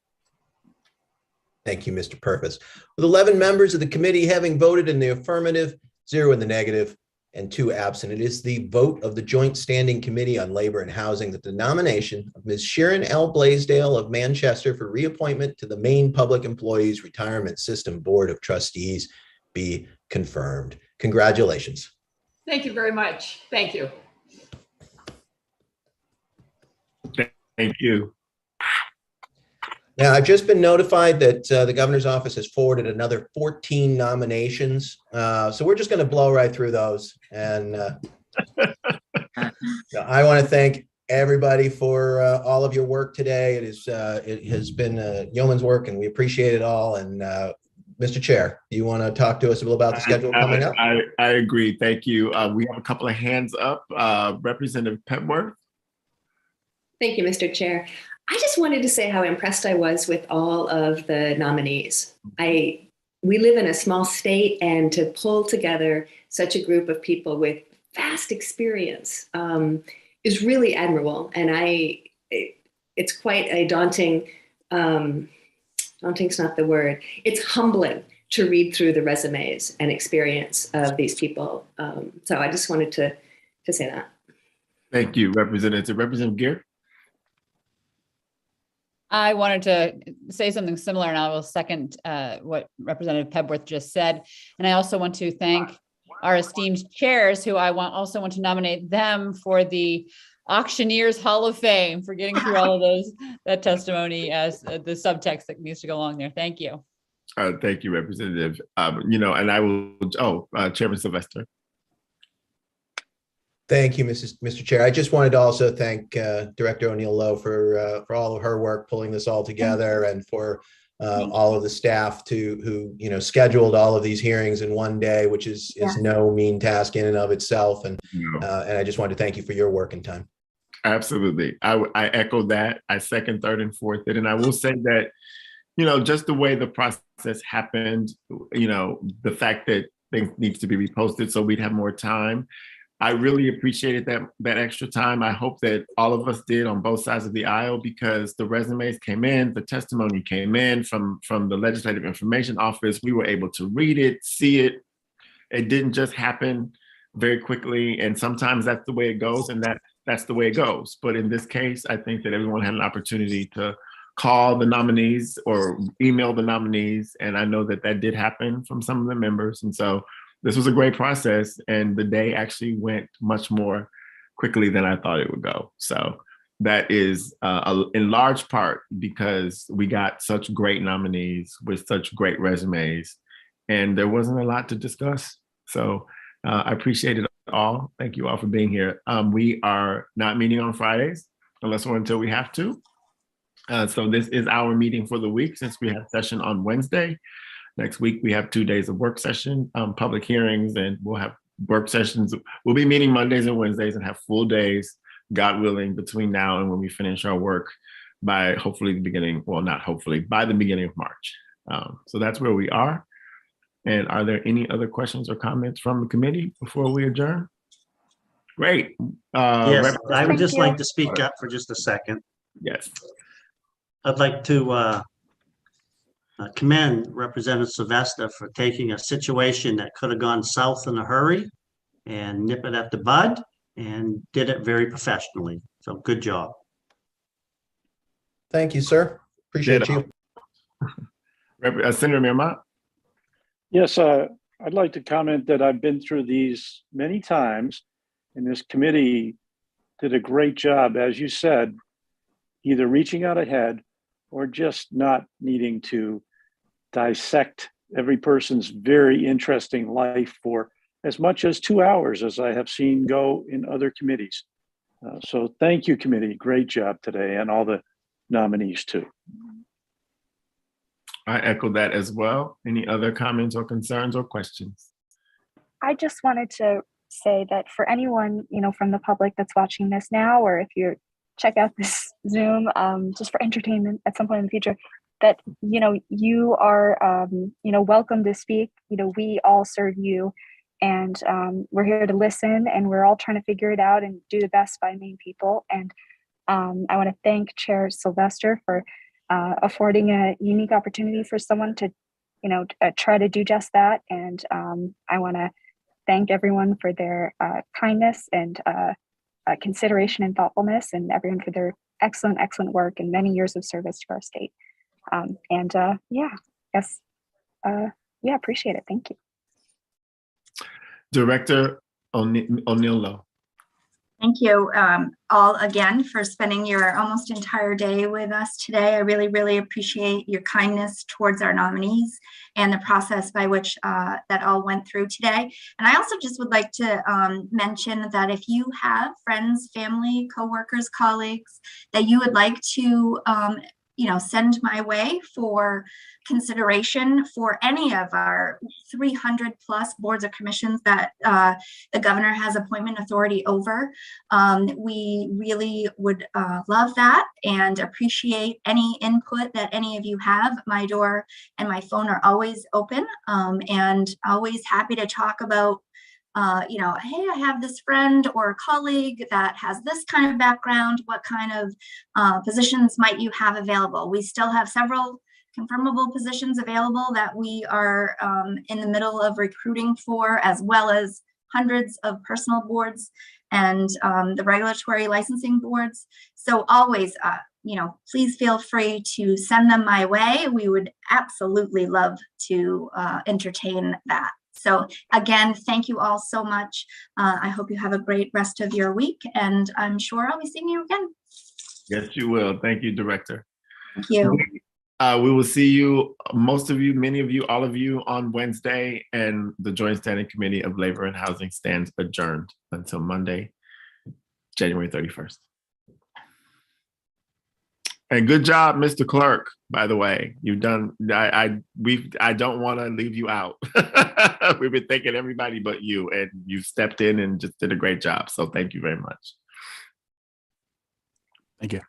Thank you, Mr. Purvis. With 11 members of the committee having voted in the affirmative, 0 in the negative, and 2 absent, it is the vote of the Joint Standing Committee on Labor and Housing that the nomination of Ms. Sharon L. Blaisdell of Manchester for reappointment to the Maine Public Employees Retirement System Board of Trustees be confirmed. Congratulations.
Thank you very much. Thank you.
Thank you.
Now, I've just been notified that the governor's office has forwarded another 14 nominations. So we're just going to blow right through those. And I want to thank everybody for all of your work today. It has been yeoman's work, and we appreciate it all. And Mr. Chair, do you want to talk to us a little about the schedule coming up?
I agree. Thank you. We have a couple of hands up. Representative Pebworth.
Thank you, Mr. Chair. I just wanted to say how impressed I was with all of the nominees. We live in a small state, and to pull together such a group of people with vast experience is really admirable. And it's quite a daunting's not the word. It's humbling to read through the resumes and experience of these people. So I just wanted to say that.
Thank you, Representative. Representative Gear.
I wanted to say something similar, and I will second what Representative Pebworth just said. And I also want to thank our esteemed chairs, who I also want to nominate them for the Auctioneers Hall of Fame for getting through all of that testimony as the subtext that needs to go along there. Thank you.
Thank you, Representative. And I will, Chairman Sylvester.
Thank you, Mr. Chair. I just wanted to also thank Director O'Neill Lowe for all of her work pulling this all together, and for all of the staff who scheduled all of these hearings in one day, which is no mean task in and of itself. And I just wanted to thank you for your work and time.
Absolutely. I echo that. I second, third, and fourth it. And I will say that, just the way the process happened, the fact that things needs to be reposted so we'd have more time. I really appreciated that extra time. I hope that all of us did on both sides of the aisle, because the resumes came in, the testimony came in from the Legislative Information Office. We were able to read it, see it. It didn't just happen very quickly. And sometimes that's the way it goes, and that's the way it goes. But in this case, I think that everyone had an opportunity to call the nominees or email the nominees. And I know that did happen from some of the members. And so this was a great process, and the day actually went much more quickly than I thought it would go. So that is in large part because we got such great nominees with such great resumes, and there wasn't a lot to discuss. So I appreciate it all. Thank you all for being here. We are not meeting on Fridays unless or until we have to. So this is our meeting for the week, since we have session on Wednesday. Next week, we have 2 days of work session, public hearings, and we'll have work sessions. We'll be meeting Mondays and Wednesdays and have full days, God willing, between now and when we finish our work by hopefully by the beginning of March. So that's where we are. And are there any other questions or comments from the committee before we adjourn? Great.
Yes, I would just like to speak up for just a second.
Yes.
I'd like to commend Representative Sylvester for taking a situation that could have gone south in a hurry and nip it at the bud, and did it very professionally. So good job.
Thank you, sir. Appreciate you.
Senator Miramont.
Yes, I'd like to comment that I've been through these many times, and this committee did a great job, as you said, either reaching out ahead or just not needing to dissect every person's very interesting life for as much as 2 hours, as I have seen go in other committees. So thank you, committee. Great job today, and all the nominees too.
I echo that as well. Any other comments or concerns or questions?
I just wanted to say that for anyone, from the public that's watching this now, or if you check out this Zoom just for entertainment at some point in the future, that, you are, welcome to speak. We all serve you, and we're here to listen, and we're all trying to figure it out and do the best by Maine people. And I want to thank Chair Sylvester for affording a unique opportunity for someone to, try to do just that. And I want to thank everyone for their kindness and consideration and thoughtfulness, and everyone for their excellent work and many years of service to our state. Appreciate it. Thank you.
Director O'Neill Lowe.
Thank you all again for spending your almost entire day with us today. I really, really appreciate your kindness towards our nominees and the process by which that all went through today. And I also just would like to mention that if you have friends, family, coworkers, colleagues that you would like to send my way for consideration for any of our 300 plus boards or commissions that the governor has appointment authority over. We really would love that and appreciate any input that any of you have. My door and my phone are always open, and always happy to talk about hey, I have this friend or colleague that has this kind of background. What kind of positions might you have available? We still have several confirmable positions available that we are in the middle of recruiting for, as well as hundreds of personal boards and the regulatory licensing boards. So always, please feel free to send them my way. We would absolutely love to entertain that. So again, thank you all so much. I hope you have a great rest of your week, and I'm sure I'll be seeing you again.
Yes, you will. Thank you, Director.
Thank you.
We will see you, most of you, many of you, all of you on Wednesday, and the Joint Standing Committee of Labor and Housing stands adjourned until Monday, January 31st. And good job, Mr. Clerk, by the way. You've done, I don't want to leave you out. We've been thanking everybody but you, and you stepped in and just did a great job. So thank you very much.
Thank you.